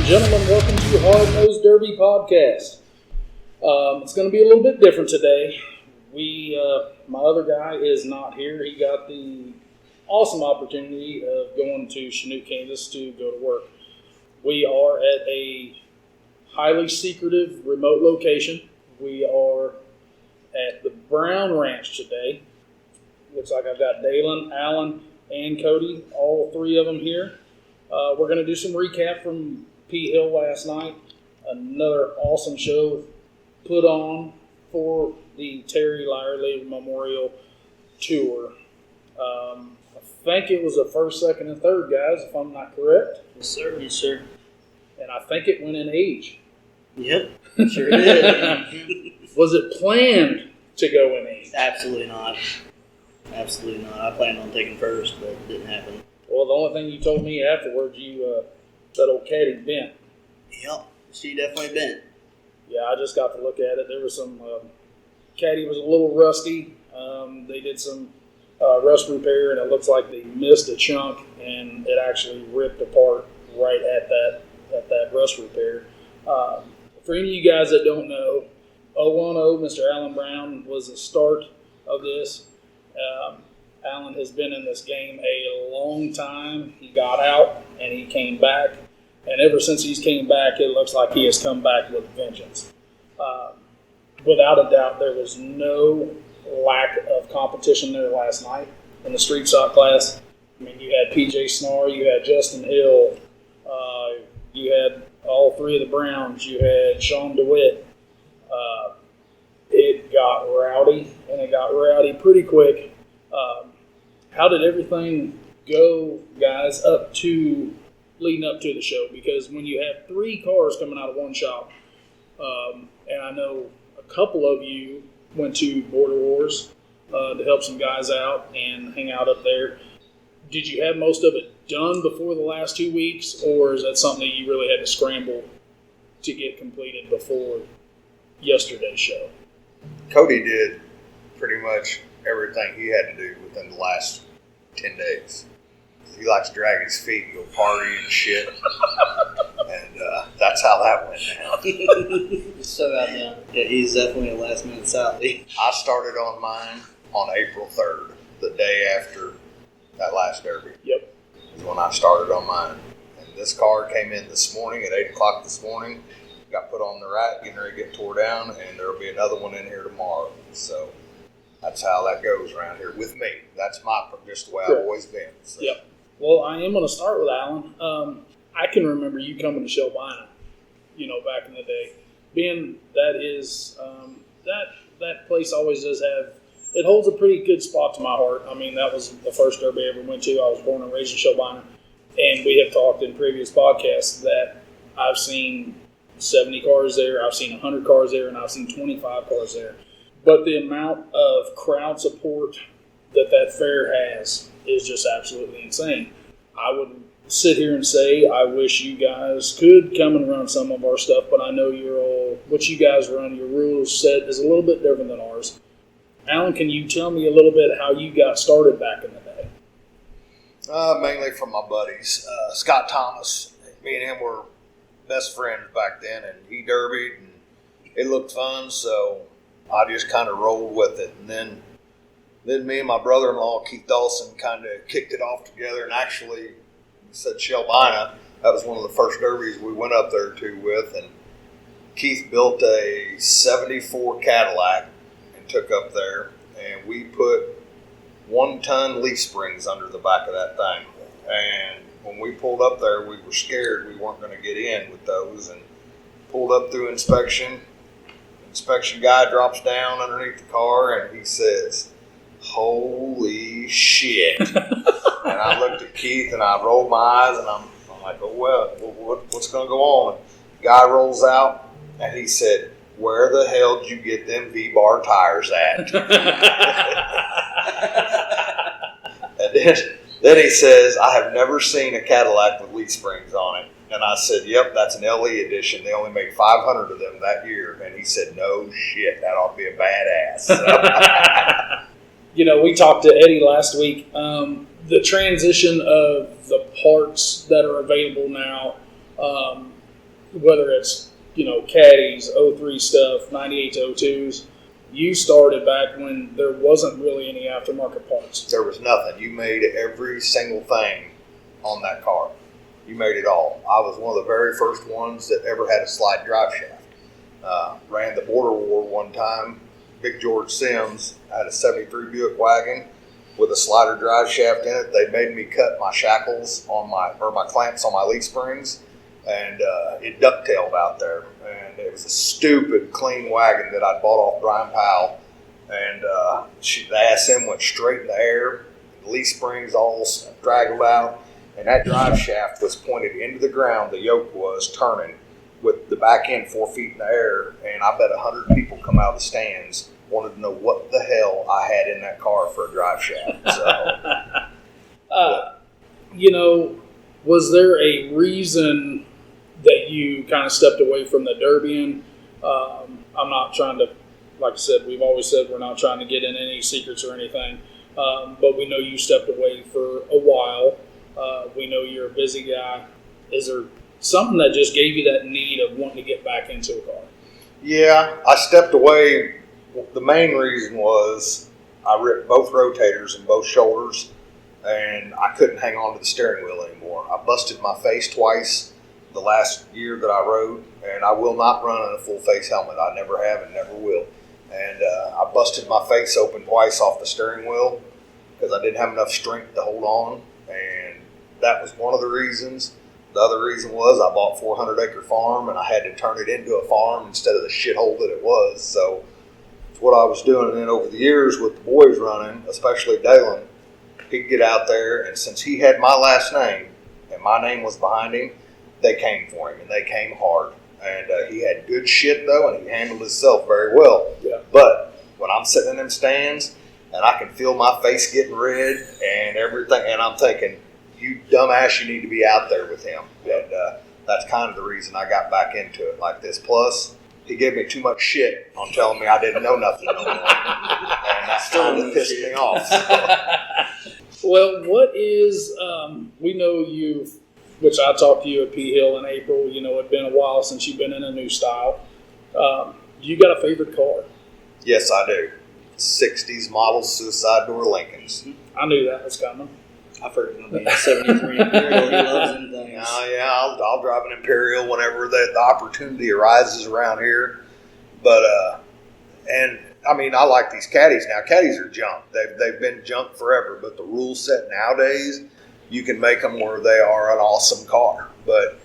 gentlemen, welcome to Hard Nosed Derby Podcast. It's going to be a little bit different today. My other guy is not here. He got the awesome opportunity of going to Chanute, Kansas to go to work. We are at a highly secretive remote location. We are at the Brown Ranch today. Looks like I've got Dalen, Alan, and Cody, all three of them here. We're going to do some recap from P Hill last night. Another awesome show put on for the Terry Lyerly Memorial Tour. I think it was a first, second, and third, guys, if I'm not correct. Yes, sir. Yes, sir. And I think it went in age. Yep, sure did. Was it planned to go in age? Absolutely not. Absolutely not. I planned on taking first, but it didn't happen. Well, the only thing you told me afterwards, that old caddy bent. Yep, she definitely bent. Yeah, I just got to look at it. There was some caddy was a little rusty. They did some rust repair, and it looks like they missed a chunk, and it actually ripped apart right at that rust repair. For any of you guys that don't know, 010, Mr. Alan Brown was the start of this. Alan has been in this game a long time. He got out and he came back, and ever since he's came back, it looks like he has come back with vengeance. Without a doubt, there was no lack of competition there last night in the street stock class. I mean, you had PJ Snarr, you had Justin Hill, you had all three of the Browns, you had Sean DeWitt. It got rowdy, and it got rowdy pretty quick. How did everything go, guys, leading up to the show? Because when you have three cars coming out of one shop, and I know a couple of you went to Border Wars to help some guys out and hang out up there. Did you have most of it done before the last 2 weeks, or is that something that you really had to scramble to get completed before yesterday's show? Cody did pretty much everything he had to do within the last 10 days. He likes to drag his feet and go party and shit. And that's how that went down. So outdone. Yeah, he's definitely a last minute Sally. I started on mine on April 3rd, the day after that last derby. Yep. Is when I started on mine. And this car came in this morning at 8 o'clock this morning, got put on the rack, getting ready to get tore down, and there'll be another one in here tomorrow. So that's how that goes around here with me. That's just the way I've always been. So. Yep. Well, I am going to start with Alan. I can remember you coming to Shelbina, back in the day. Being that is, that place always does have, it holds a pretty good spot to my heart. I mean, that was the first derby I ever went to. I was born and raised in Shelbina. And we have talked in previous podcasts that I've seen 70 cars there, I've seen 100 cars there, and I've seen 25 cars there. But the amount of crowd support that fair has is just absolutely insane. I would sit here and say I wish you guys could come and run some of our stuff, but I know what you guys run, your rules set is a little bit different than ours. Alan, can you tell me a little bit how you got started back in the day? Mainly from my buddies. Scott Thomas, me and him were best friends back then, and he derbied, and it looked fun, so I just kind of rolled with it. And then me and my brother-in-law, Keith Dawson, kind of kicked it off together, and actually said Shelbina. That was one of the first derbies we went up there to with, and Keith built a 74 Cadillac and took up there, and we put 1-ton leaf springs under the back of that thing. And when we pulled up there, we were scared we weren't going to get in with those, and pulled up through inspection. Inspection guy drops down underneath the car, and he says, "Holy shit." And I looked at Keith, and I rolled my eyes, and I'm like, "Oh, well, what's going to go on?" And the guy rolls out, and he said, "Where the hell did you get them V-bar tires at?" And then he says, "I have never seen a Cadillac with leaf springs on it." And I said, "Yep, that's an LE edition. They only made 500 of them that year." And he said, "No shit, that ought to be a badass." So. We talked to Eddie last week. The transition of the parts that are available now, whether it's, caddies, 03 stuff, 98 to 02s, you started back when there wasn't really any aftermarket parts. There was nothing. You made every single thing on that car. You made it all. I was one of the very first ones that ever had a slide drive shaft. Ran the border war one time. Big George Sims had a 73 Buick wagon with a slider drive shaft in it. They made me cut my shackles on my clamps on my leaf springs, and it ducktailed out there. And it was a stupid clean wagon that I bought off Brian Powell. And the ass end went straight in the air. The leaf springs all draggled out. And that drive shaft was pointed into the ground. The yoke was turning with the back end 4 feet in the air. And I bet 100 people come out of the stands wanted to know what the hell I had in that car for a drive shaft. So, was there a reason that you kind of stepped away from the Derbian? I'm not trying to, like I said, we've always said we're not trying to get in any secrets or anything. But we know you stepped away for a while. We know you're a busy guy. Is there something that just gave you that need of wanting to get back into a car? Yeah, I stepped away. The main reason was I ripped both rotators and both shoulders, and I couldn't hang on to the steering wheel anymore. I busted my face twice the last year that I rode, and I will not run in a full face helmet. I never have and never will. And I busted my face open twice off the steering wheel because I didn't have enough strength to hold on, and that was one of the reasons. The other reason was I bought 400-acre farm, and I had to turn it into a farm instead of the shithole that it was. So it's what I was doing. And then over the years with the boys running, especially Dalen, he'd get out there, and since he had my last name and my name was behind him, they came for him, and they came hard. And he had good shit, though, and he handled himself very well. Yeah. But when I'm sitting in them stands and I can feel my face getting red and everything, and I'm thinking, you dumbass, you need to be out there with him. And that's kind of the reason I got back into it like this. Plus, he gave me too much shit on telling me I didn't know nothing no more. And that kind of pissed me off. Well, what is, we know you've, which I talked to you at P Hill in April, it'd been a while since you've been in a new style. You got a favorite car? Yes, I do. 60s model suicide door Lincolns. I knew that was coming. I've heard it be a 73 Imperial. He loves them things. Yeah, I'll drive an Imperial whenever the opportunity arises around here. But, and I mean, I like these caddies now. Caddies are junk. They've been junk forever. But the rule set nowadays, you can make them where they are an awesome car. But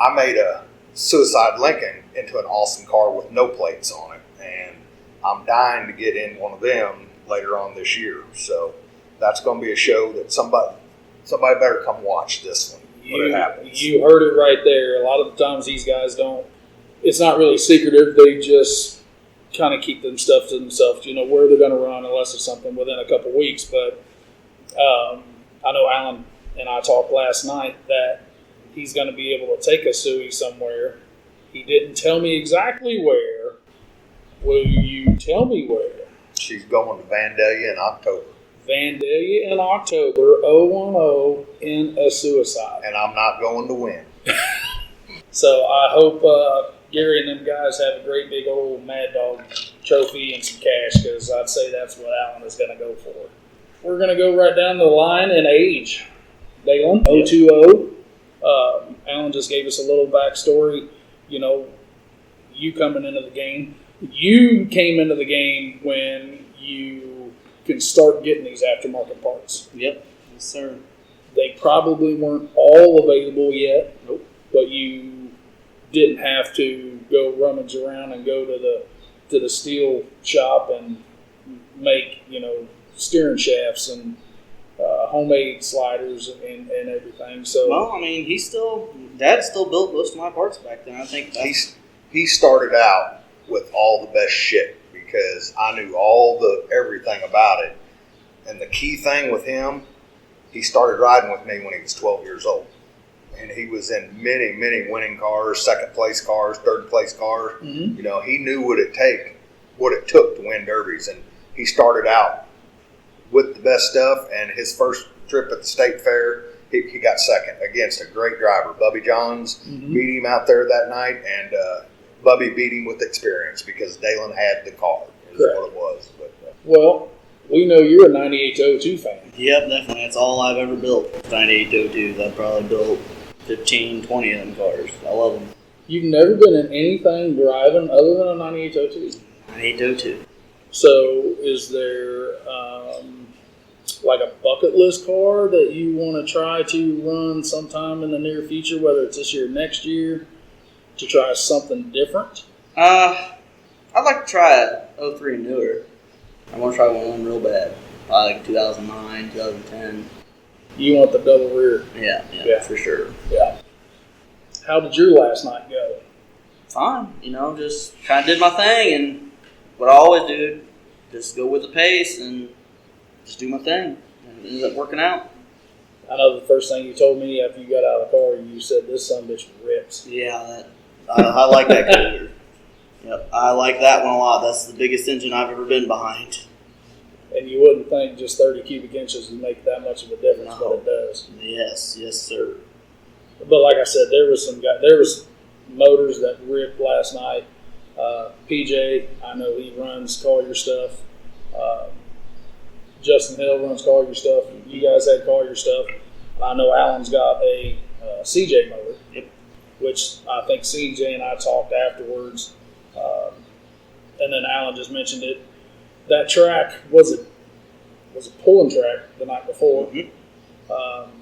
I made a Suicide Lincoln into an awesome car with no plates on it. And I'm dying to get in one of them later on this year. So that's going to be a show that somebody better come watch this one when it happens. You heard it right there. A lot of the times these guys don't, it's not really secretive. They just kind of keep them stuff to themselves, where they're going to run unless it's something within a couple weeks. But I know Alan and I talked last night that he's going to be able to take a Suey somewhere. He didn't tell me exactly where. Will you tell me where? She's going to Vandalia in October. Vandalia in October, 010 in a Suicide. And I'm not going to win. So I hope Gary and them guys have a great big old Mad Dog trophy and some cash, because I'd say that's what Alan is going to go for. We're going to go right down the line in age. Dalen, 020. Alan just gave us a little backstory. You coming into the game. You came into the game when you can start getting these aftermarket parts. Yep. Yes, sir. They probably weren't all available yet. Nope. But you didn't have to go rummage around and go to the steel shop and make, steering shafts and homemade sliders and everything. So, well, I mean, Dad still built most of my parts back then. I think he started out with all the best shit because I knew everything about it. And the key thing with him, he started riding with me when he was 12 years old. And he was in many, many winning cars, second place cars, third place cars. Mm-hmm. He knew what it took to win derbies. And he started out with the best stuff. And his first trip at the state fair, he got second against a great driver. Bubby Johns beat him out there that night, and Bubby beat him with experience because Dalen had the car, is Correct. what it was. But Well, we know you're a 98-02 fan. Yep, definitely. That's all I've ever built. 9802s. I've probably built 15, 20 of them cars. I love them. You've never been in anything driving other than a 98-02. 9802. So is there like a bucket list car that you want to try to run sometime in the near future, whether it's this year or next year, to try something different? I'd like to try a 03 and newer. I want to try one of them real bad. Probably like 2009, 2010. You want the double rear. Yeah, for sure. Yeah. How did your last night go? Fine, just kind of did my thing, and what I always do, just go with the pace and just do my thing. And it ended up working out. I know the first thing you told me after you got out of the car, you said this son bitch rips. Yeah, I like that Cougar. Yep, I like that one a lot. That's the biggest engine I've ever been behind. And you wouldn't think just 30 cubic inches would make that much of a difference, No. but it does. Yes, sir. But like I said, there was motors that ripped last night. PJ, I know he runs Collier stuff. Justin Hill runs Collier stuff. You guys had Collier stuff. I know Alan's got a CJ motor, Yep. which I think CJ and I talked afterwards. And then Alan just mentioned it. That track was a pulling track the night before. Mhm.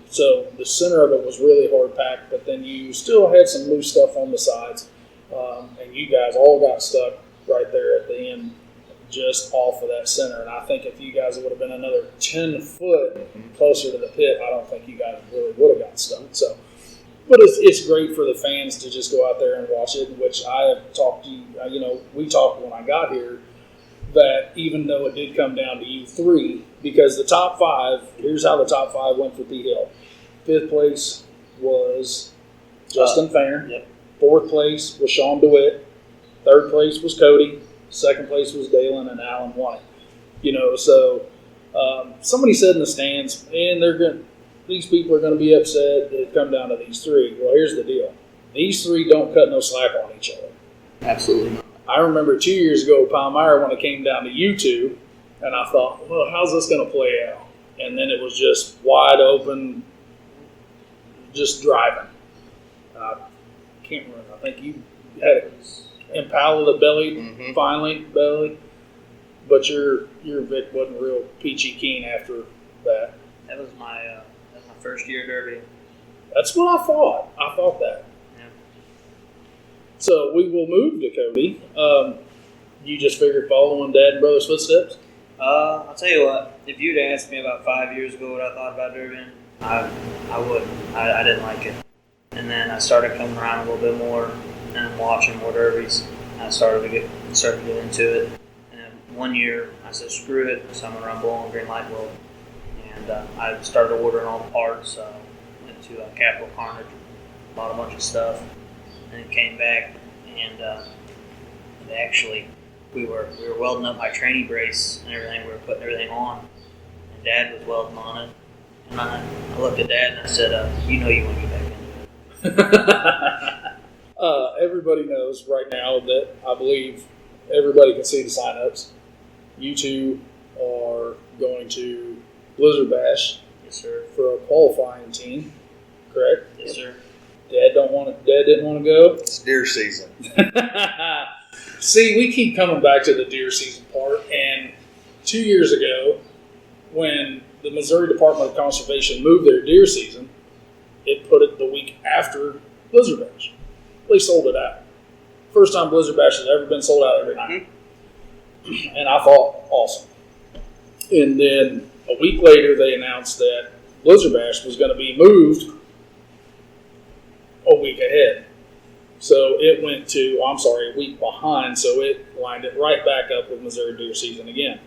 So the center of it was really hard packed, but then you still had some loose stuff on the sides. And you guys all got stuck right there at the end, just off of that center. And I think if you guys would have been another 10 foot closer to the pit, I don't think you guys really would have got stuck. So, but it's great for the fans to just go out there and watch it, which I have talked to you, we talked when I got here, that even though it did come down to you three, because the top five, here's how the top five went for P Hill. Fifth place was Justin Fair. Yep. Fourth place was Sean DeWitt. Third place was Cody. Second place was Dalen, and Alan won it. So somebody said in the stands, and these people are going to be upset that it come down to these three. Well, here's the deal. These three don't cut no slack on each other. Absolutely not. I remember 2 years ago, Palmyra, when it came down to you two, and I thought, well, how's this going to play out? And then it was just wide open, just driving. I can't remember. I think you had Impala that bellied, finally bellied, but your Vic wasn't real peachy keen after that. That was my first year Derby. That's what I thought. I thought that. Yeah. So we will move to Cody. You just figured following Dad and Brother's footsteps? I'll tell you what. If you'd asked me about 5 years ago what I thought about Derby, I wouldn't. I didn't like it. And then I started coming around a little bit more and watching more derbies. I started to get into it. And 1 year I said screw it, so I'm gonna run Bowling Green Light World. And I started ordering all the parts. Went to Capital Carnage, bought a bunch of stuff, and then came back and actually we were welding up my training brace and everything. We were putting everything on, and Dad was welding on it. And I looked at Dad and I said, "You know you want to get back into it." Everybody knows right now that I believe everybody can see the signups. You two are going to Blizzard Bash Yes, sir. for a qualifying team, correct? Yes, sir. Dad didn't want to go. it's deer season. See, we keep coming back to the deer season part, and 2 years ago, when the Missouri Department of Conservation moved their deer season, it put it the week after Blizzard Bash. They sold it out. First time Blizzard Bash has ever been sold out every night. And I thought, awesome. And then a week later, they announced that Blizzard Bash was going to be moved a week ahead. So it went to, a week behind, so it lined it right back up with Missouri deer season again.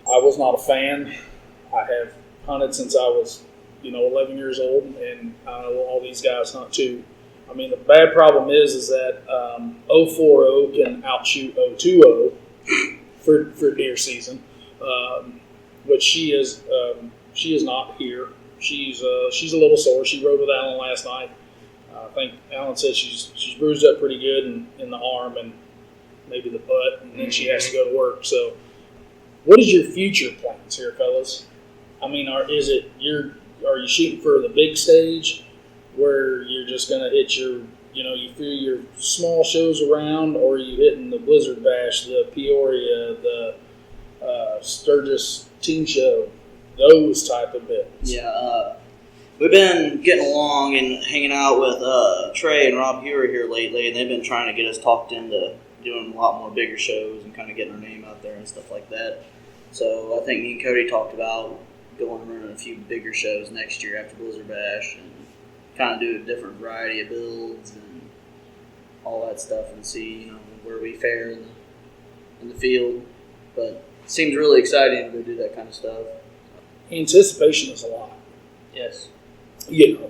I was not a fan. I have hunted since I was, 11 years old, and I know all these guys hunt too. I mean, the bad problem is that 040 can outshoot 020 for deer season, which she is not here. she's a little sore. She rode with Alan last night. I think Alan said she's bruised up pretty good in the arm and maybe the butt, and then she has to go to work. So, what is your future plans here, fellas? I mean, are you shooting for the big stage where you're just going to hit you through your small shows around, or are you hitting the Blizzard Bash, the Peoria, the Sturgis Team Show, those type of bits? Yeah, we've been getting along and hanging out with Trey and Rob Hewer here lately, and they've been trying to get us talked into doing a lot more bigger shows and kind of getting our name out there and stuff like that. So I think me and Cody talked about going and running a few bigger shows next year after Blizzard Bash and kind of do a different variety of builds and all that stuff and see where we fare in the field. But it seems really exciting to go do that kind of stuff. Anticipation is a lot. Yes. And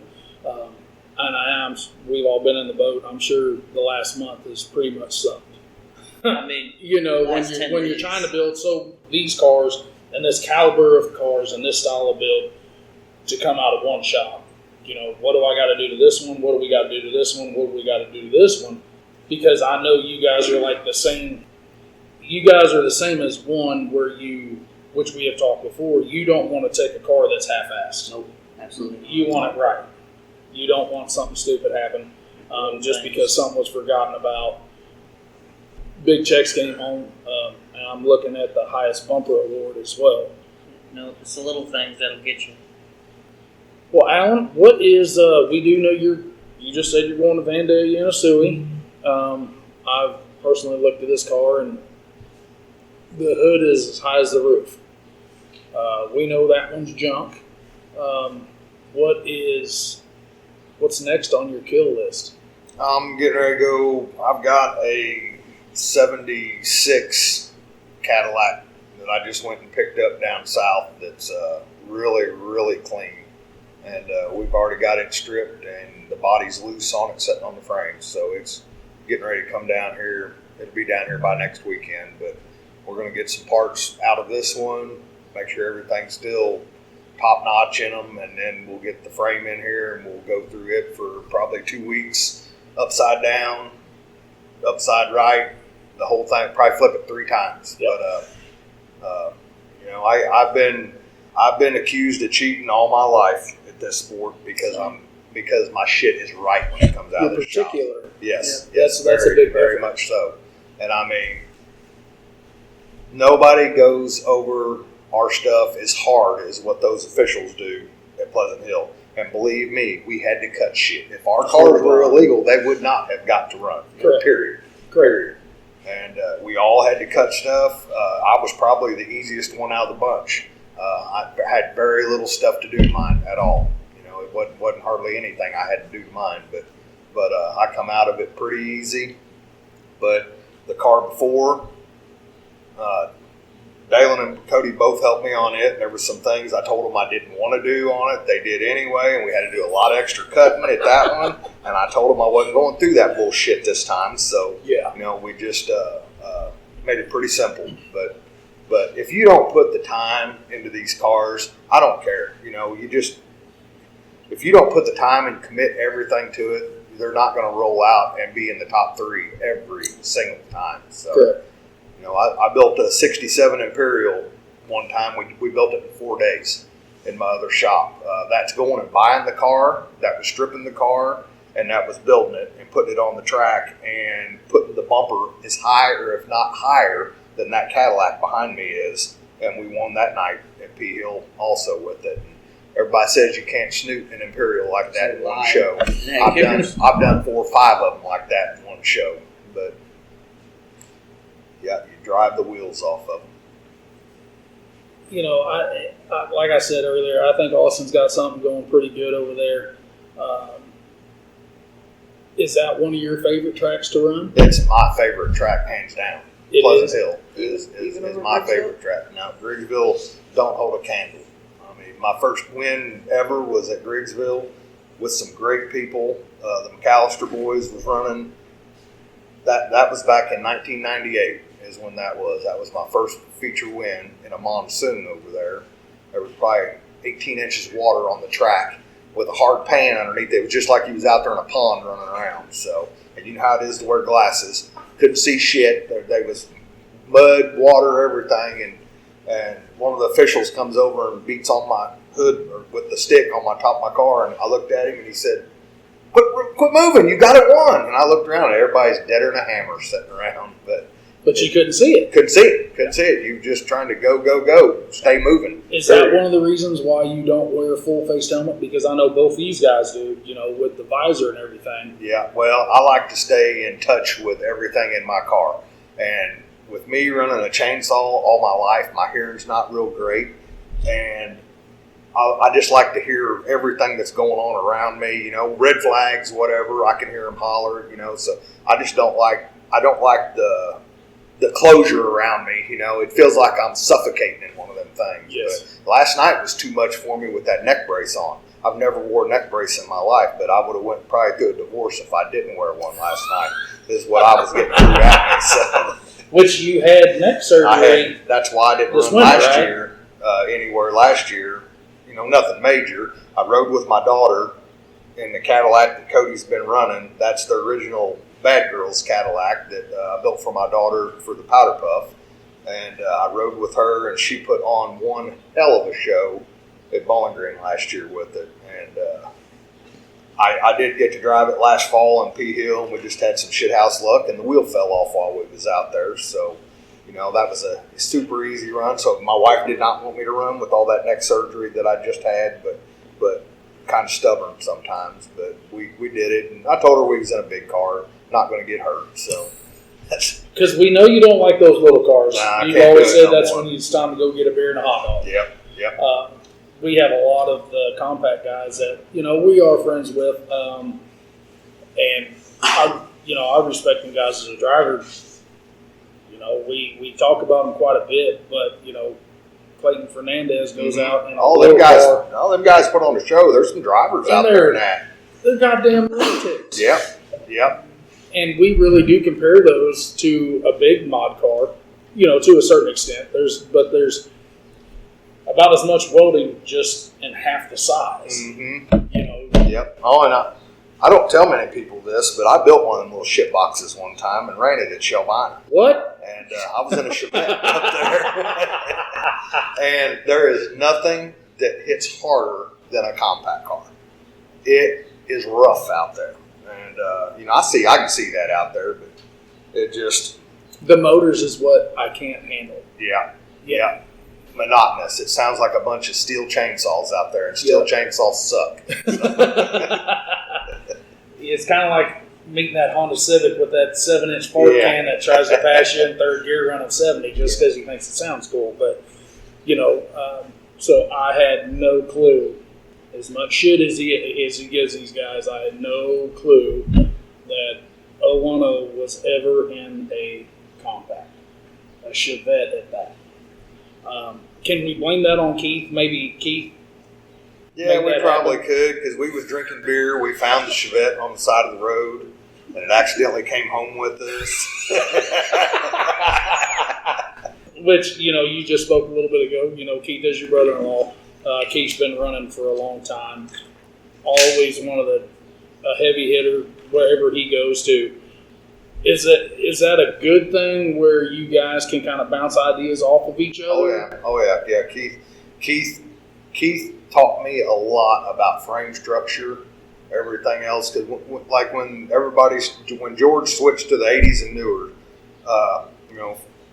we've all been in the boat. I'm sure the last month is pretty much sucked. I mean, when you're trying to build these cars and this caliber of cars and this style of build to come out of one shop, what do I got to do to this one? What do we got to do to this one? What do we got to do to this one? Because I know you guys are like the same. You guys are the same as one which we have talked before. You don't want to take a car that's half-assed. Nope, absolutely. You want it right. You don't want something stupid happen just because something was forgotten about. Big checks came home, and I'm looking at the highest bumper award as well. no, it's the little things that'll get you. Well, Alan, what is? We do know you just said you're going to Vandalia and Asui. I've personally looked at this car, and the hood is as high as the roof. We know that one's junk. What's next on your kill list? I'm getting ready to go. I've got a 76 Cadillac that I just went and picked up down south that's really, really clean. And we've already got it stripped, and the body's loose on it, sitting on the frame. So it's getting ready to come down here. It'll be down here by next weekend, but we're going to get some parts out of this one, make sure everything's still top-notch in them, and then we'll get the frame in here, and we'll go through it for probably 2 weeks, upside down, upside right, the whole thing, probably flip it 3 times. Yep. But, I've been accused of cheating all my life at this sport because my shit is right when it comes out of the shop. Particular. Yes, Yeah, yes, that's very, a big very difference. much so. And I mean, nobody goes over our stuff as hard as what those officials do at Pleasant Hill. And believe me, we had to cut shit. If our cars were illegal, they would not have got to run. Correct. Period. And we all had to cut stuff. I was probably the easiest one out of the bunch. I had very little stuff to do to mine at all. It wasn't hardly anything I had to do to mine, but I come out of it pretty easy. But the car before, Dalen and Cody both helped me on it. There were some things I told them I didn't want to do on it. They did anyway, and we had to do a lot of extra cutting at that one. And I told them I wasn't going through that bullshit this time. So, Yeah. we just made it pretty simple. But if you don't put the time into these cars, I don't care. If you don't put the time and commit everything to it, they're not going to roll out and be in the top 3 every single time. So, Correct. I built a 67 Imperial one time. We built it in 4 days in my other shop. That's going and buying the car, that was stripping the car, and that was building it and putting it on the track and putting the bumper as high or if not higher than that Cadillac behind me is. And we won that night at P Hill also with it. And everybody says you can't snoot an Imperial like that in one show. Yeah, I've done 4 or 5 of them like that in one show. But yeah, you drive the wheels off of them. I like I said earlier, I think Austin's got something going pretty good over there. Is that one of your favorite tracks to run? It's my favorite track, hands down. It Pleasant is. Hill is my favorite track. Now, Griggsville don't hold a candle. I mean, my first win ever was at Griggsville with some great people. The McAllister boys was running. That was back in 1998 is when that was. That was my first feature win in a monsoon over there. There was probably 18 inches of water on the track with a hard pan underneath it. It was just like he was out there in a pond running around. So, and you know how it is to wear glasses. Couldn't see shit. There was mud, water, everything. And one of the officials comes over and beats on my hood or with the stick on my top of my car. And I looked at him and he said, quit moving. You got it won. And I looked around and everybody's deader than a hammer sitting around. But you couldn't see it. Couldn't see it. You were just trying to go, stay moving. Is that one of the reasons why you don't wear a full face helmet? Because I know both these guys do, with the visor and everything. Yeah, well, I like to stay in touch with everything in my car. And with me running a chainsaw all my life, my hearing's not real great. And I just like to hear everything that's going on around me, red flags, whatever. I can hear them holler, so I just don't like the closure around me. It feels like I'm suffocating in one of them things. Yes. But last night was too much for me with that neck brace on. I've never wore a neck brace in my life, but I would have went probably through a divorce if I didn't wear one last night, is what I was getting through at me. So, which you had neck surgery. That's why I didn't run last year, anywhere last year. Nothing major. I rode with my daughter in the Cadillac that Cody's been running. That's the original Bad Girls Cadillac that I built for my daughter for the Powder Puff. And I rode with her, and she put on one hell of a show at Bowling Green last year with it. And I did get to drive it last fall on P Hill, and we just had some shithouse luck, and the wheel fell off while we was out there. So, that was a super easy run. So my wife did not want me to run with all that neck surgery that I just had, but kind of stubborn sometimes. But we did it, and I told her we was in a big car, not going to get hurt. So that's because we know you don't like those little cars. Nah, You've always said that's when it's time to go get a beer and a hot dog. Yep. We have a lot of the compact guys that we are friends with, and I respect them guys as a driver. We talk about them quite a bit, but Clayton Fernandez goes out and all them guys put on the show. There's some drivers out there in that. They're goddamn lunatics. Yep. And we really do compare those to a big mod car, to a certain extent. There's about as much welding just in half the size. Mm-hmm. Yep. Oh, and I don't tell many people this, but I built one of them little shit boxes one time and ran it at Shelbina. What? And I was in a Chevette up there. And there is nothing that hits harder than a compact car. It is rough out there. And, I can see that out there, but it just... The motors is what I can't handle. Yeah. Monotonous. It sounds like a bunch of steel chainsaws out there, and steel chainsaws suck. It's kind of like meeting that Honda Civic with that 7-inch fork can that tries to pass you in third gear running 70 just because he thinks it sounds cool. But, so I had no clue. As much shit as he gives these guys, I had no clue that 010 was ever in a compact, a Chevette at that. Can we blame that on Keith? Maybe Keith? Yeah, we probably could, because we was drinking beer. We found the Chevette on the side of the road, and it accidentally came home with us. Which, you just spoke a little bit ago. Keith is your brother-in-law. Keith's been running for a long time. Always a heavy hitter wherever he goes to. Is that a good thing where you guys can kind of bounce ideas off of each other? Oh yeah. Keith taught me a lot about frame structure, everything else. Because when George switched to the 80s and newer,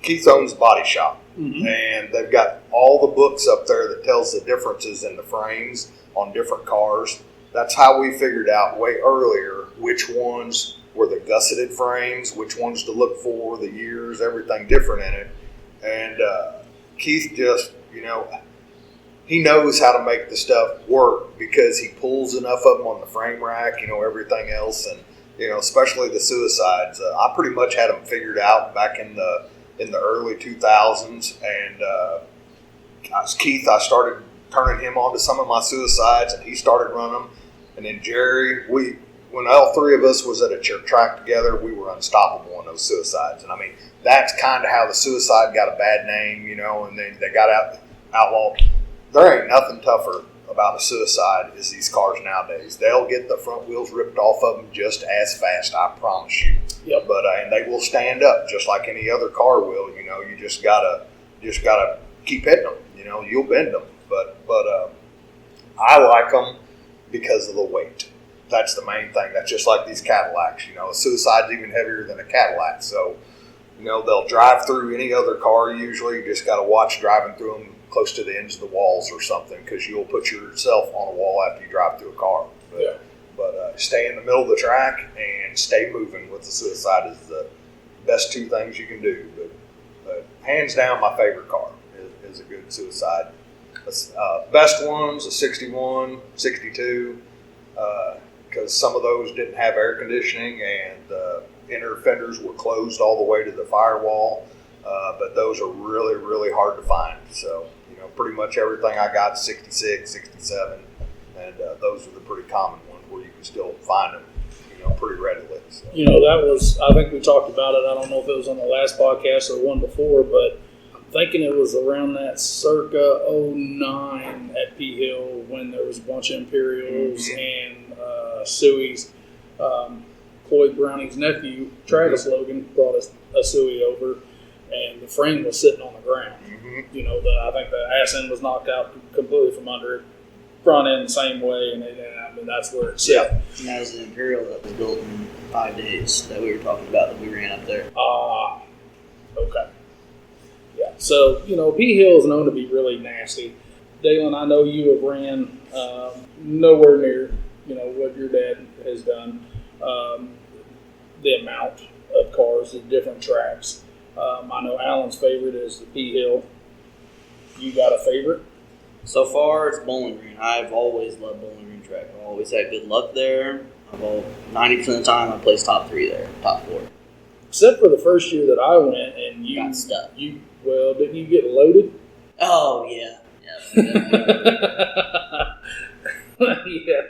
Keith owns a body shop, and they've got all the books up there that tells the differences in the frames on different cars. That's how we figured out way earlier which ones were the gusseted frames, which ones to look for, the years, everything different in it. And Keith just, he knows how to make the stuff work because he pulls enough of them on the frame rack, everything else. And, especially the Suicides. I pretty much had them figured out back in the early 2000s. And Keith, I started turning him on to some of my Suicides, and he started running them. And then Jerry, when all three of us was at a track together, we were unstoppable on those Suicides. And I mean, that's kind of how the Suicide got a bad name, and then they got outlawed. there ain't nothing tougher about a suicide as these cars nowadays. They'll get the front wheels ripped off of them just as fast, I promise you. Yep. But and they will stand up just like any other car will. You know, you just gotta keep hitting them. You know, you'll bend them. But I like them because of the weight. That's the main thing. That's just like these Cadillacs. You know, a suicide's even heavier than a Cadillac. So, you know, they'll drive through any other car usually. You just got to watch driving through them close to the ends of the walls or something, because you'll put yourself on a wall after you drive through a car. But stay in the middle of the track and stay moving with the suicide is the best two things you can do. But hands down, my favorite car is a good suicide. Best one's a 61, 62, because some of those didn't have air conditioning and inner fenders were closed all the way to the firewall. But those are really, really hard to find. So, you know, pretty much everything I got 66, 67, and those are the pretty common ones where you can still find them, you know, pretty readily. So. You know, that was, I think we talked about it. I don't know if it was on the last podcast or one before, but I'm thinking it was around that circa 09 at P Hill when there was a bunch of Imperials and Sueys. Cloyd Browning's nephew, Travis Logan, brought a Suey over, and the frame was sitting on the ground. You know, I think the ass end was knocked out completely from under it. Front end the same way, and I mean, that's where it's set. And that was an Imperial that was built in 5 days that we were talking about that we ran up there. Okay. Yeah, so, you know, P Hill is known to be really nasty. Dalen, I know you have ran nowhere near, you know, what your dad has done. The amount of cars at different tracks. I know Alan's favorite is the P Hill. You got a favorite? So far, it's Bowling Green. I've always loved Bowling Green track. I've always had good luck there. 90% of the time, I placed top 3 there, top 4. Except for the first year that I went, and you got stuck. Well, didn't you get loaded? Oh yeah. Yeah,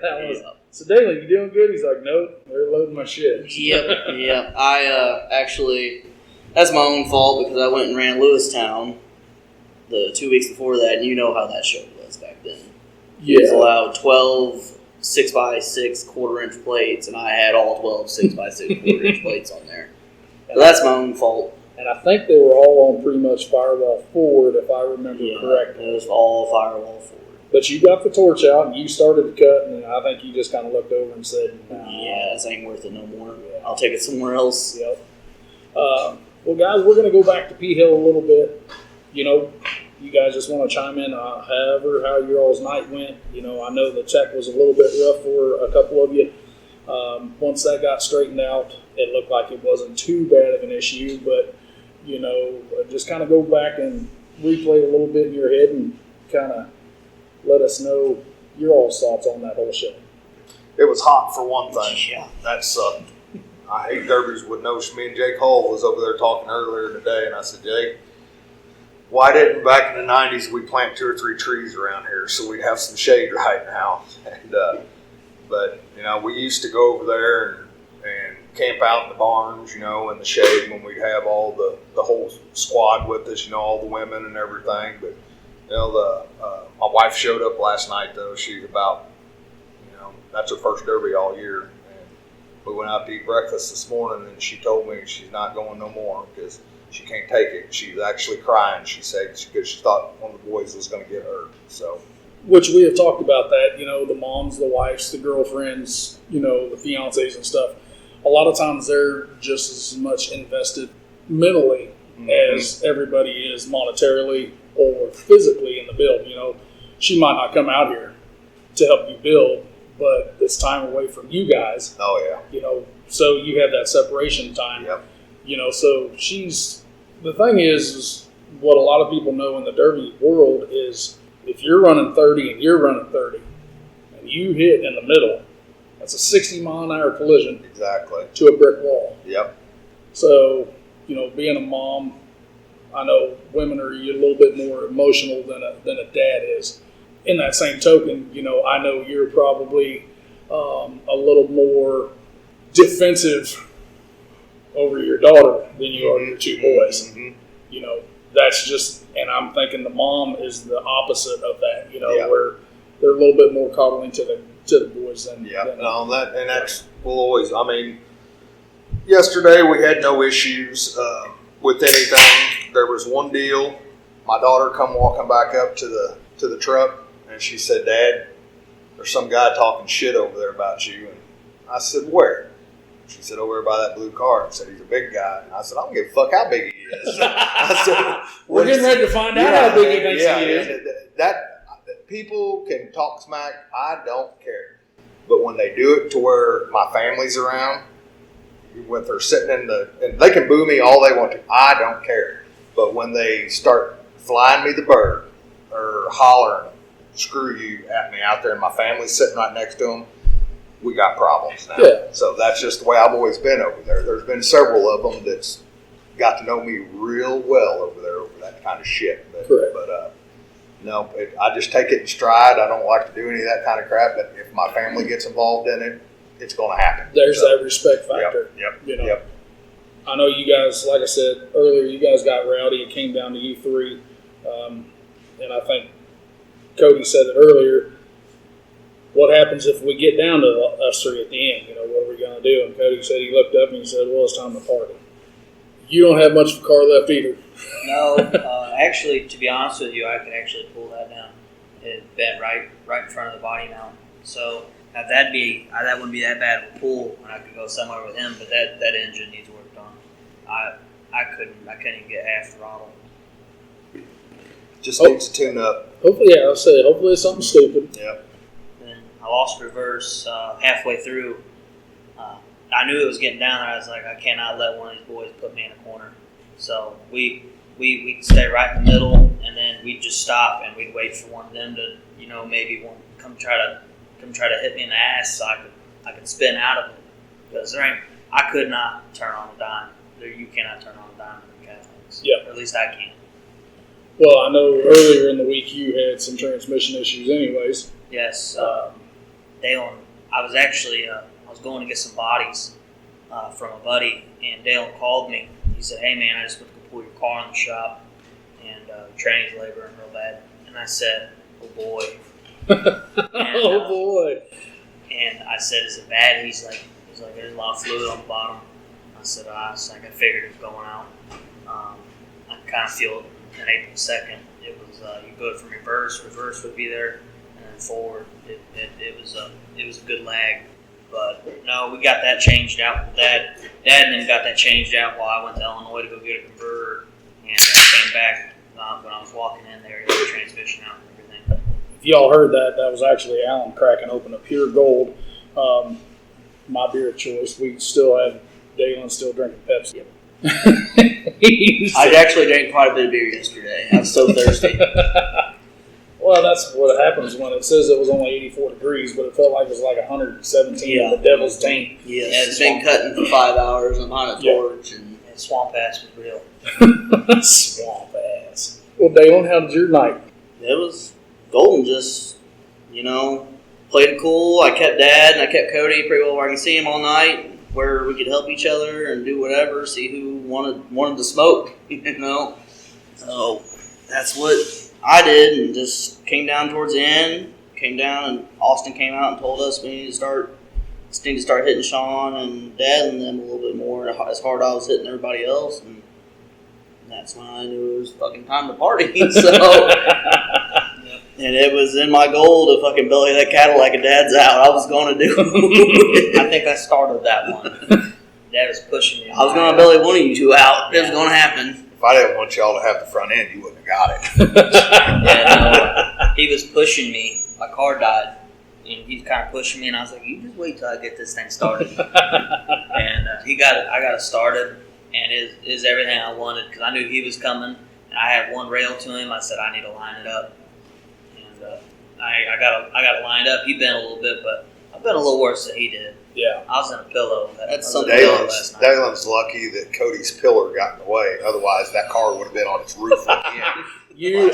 that was. So Dalen, you doing good? He's like, nope, they're loading my shit. Yep. I actually, that's my own fault because I went and ran Lewistown the 2 weeks before that, and you know how that show was back then. Yeah. It was allowed 12 6x6 quarter-inch plates, and I had all 12 6x6 quarter-inch plates on there. So that's my own fault. And I think they were all on pretty much firewall forward, if I remember correctly. It was all firewall forward. But you got the torch out, and you started to cut, and I think you just kind of looked over and said, nah. Yeah, this ain't worth it no more. I'll take it somewhere else. Yep. Well, guys, we're going to go back to P Hill a little bit. You know, you guys just want to chime in how your all's night went. You know, I know the tech was a little bit rough for a couple of you. Once that got straightened out, it looked like it wasn't too bad of an issue, but, you know, just kind of go back and replay a little bit in your head and kind of let us know your all's thoughts on that whole show. It was hot for one thing. Yeah. That sucked. I hate derbies with no. Me and Jake Hall was over there talking earlier today, and I said, Jake, why didn't back in the 90s we plant 2 or 3 trees around here so we'd have some shade right now? And but you know, we used to go over there and camp out in the barns, you know, in the shade when we'd have all the whole squad with us, you know, all the women and everything. But you know, my wife showed up last night though. She's about, you know, that's her first derby all year. We went out to eat breakfast this morning, and she told me she's not going no more because she can't take it. She's actually crying, she said, because she thought one of the boys was going to get hurt. So, which we have talked about that, you know, the moms, the wives, the girlfriends, you know, the fiancés and stuff. A lot of times they're just as much invested mentally as everybody is monetarily or physically in the build. You know, she might not come out here to help you build, but it's time away from you guys. Oh, yeah. You know, so you have that separation time. Yep. You know, so the thing is what a lot of people know in the derby world is if you're running 30 and you're running 30 and you hit in the middle, that's a 60-mile-an-hour collision. Exactly. To a brick wall. Yep. So, you know, being a mom, I know women are a little bit more emotional than a dad is. In that same token, you know, I know you're probably a little more defensive over your daughter than you are your 2 boys. You know, that's just, and I'm thinking the mom is the opposite of that, Yeah. where they're a little bit more coddling to the boys than. Yeah, than no, that's will always. I mean, yesterday we had no issues with anything. There was one deal. My daughter come walking back up to the truck, and she said, "Dad, there's some guy talking shit over there about you." And I said, "Where?" She said, "Over there by that blue car." And said, "He's a big guy." And I said, "I don't give a fuck how big he is." I said, We're getting ready to find out how big he thinks he is. That people can talk smack. I don't care. But when they do it to where my family's around, when they're sitting and they can boo me all they want to. I don't care. But when they start flying me the bird or hollering, "Screw you" at me out there, and my family's sitting right next to them, we got problems now. Yeah. So that's just the way I've always been over there. There's been several of them that's got to know me real well over there over that kind of shit. But, Correct. But no, I just take it in stride. I don't like to do any of that kind of crap. But if my family gets involved in it, it's going to happen. There's So, that respect factor. Yep. Yep. I know you guys, like I said earlier, you guys got rowdy. It came down to you three. And I think Cody said it earlier. What happens if we get down to us three at the end? What are we going to do? And Cody said he looked up and he said, "Well, it's time to party." You don't have much of a car left either. No, actually, to be honest with you, I could actually pull that down. It bent right in front of the body mount. So that wouldn't be that bad of a pull, and I could go somewhere with him. But that engine needs worked on. I couldn't even get half throttle. Just needs to tune up. Hopefully, I said, hopefully it's something stupid. Yep. Then I lost reverse halfway through. I knew it was getting down, and I was like, I cannot let one of these boys put me in a corner. So we stay right in the middle, and then we'd just stop, and we'd wait for one of them to, maybe one come try to hit me in the ass, so I could spin out of it. Because I could not turn on a dime. You cannot turn on a dime in the Catholics. Yeah. Or at least I can't. Well, I know earlier in the week you had some transmission issues anyways. Yes. Dalen, I was going to get some bodies from a buddy, and Dalen called me. He said, "Hey, man, I just went to go pull your car in the shop, and training's laboring real bad." And I said, "Oh, boy." Oh, boy. And I said, "Is it bad?" He's like, "There's a lot of fluid on the bottom." I said, I figured it was going out. I kind of feel it in April 2nd. It was, you go from reverse would be there, and then forward. It was a good lag. But no, we got that changed out with Dad. Dad and then got that changed out while I went to Illinois to go get a converter, and I came back when I was walking in there, got the transmission out and everything. If y'all heard that, that was actually Alan cracking open a Pure Gold, my beer of choice. We still have Dalen still drinking Pepsi. I actually drank quite a bit of beer yesterday. I was so thirsty. Well, that's what happens when it says it was only 84 degrees, but it felt like it was like 117 in the devil's taint. Yes, it's been cutting for 5 hours. I'm on a torch. And Swamp ass was real. Swamp ass. Well, Dalen, how did your night? it was Golden just, played it cool. I kept Dad and I kept Cody pretty well where I can see him all night, where we could help each other and do whatever, see who wanted to smoke, So that's what I did, and just came down towards the end, and Austin came out and told us we need to start hitting Sean and Dad and them a little bit more as hard as I was hitting everybody else, and that's when I knew it was fucking time to party. So, and it was in my goal to fucking belly that Cadillac and Dad's out. I was going to do it. I think I started that one. Dad was pushing me. I was going to belly one of you two out. It was going to happen. If I didn't want y'all to have the front end, you wouldn't have got it. Yeah, he was pushing me. My car died, and he's kind of pushing me, and I was like, "You just wait till I get this thing started." And I got it started, and it is everything I wanted because I knew he was coming, and I had one rail to him. I said, "I need to line it up," and I got it lined up. He bent a little bit, but I bent a little worse than he did. Yeah. I was in a pillow. That's something last night. Dalen's lucky that Cody's pillar got in the way. Otherwise, that car would have been on its roof again.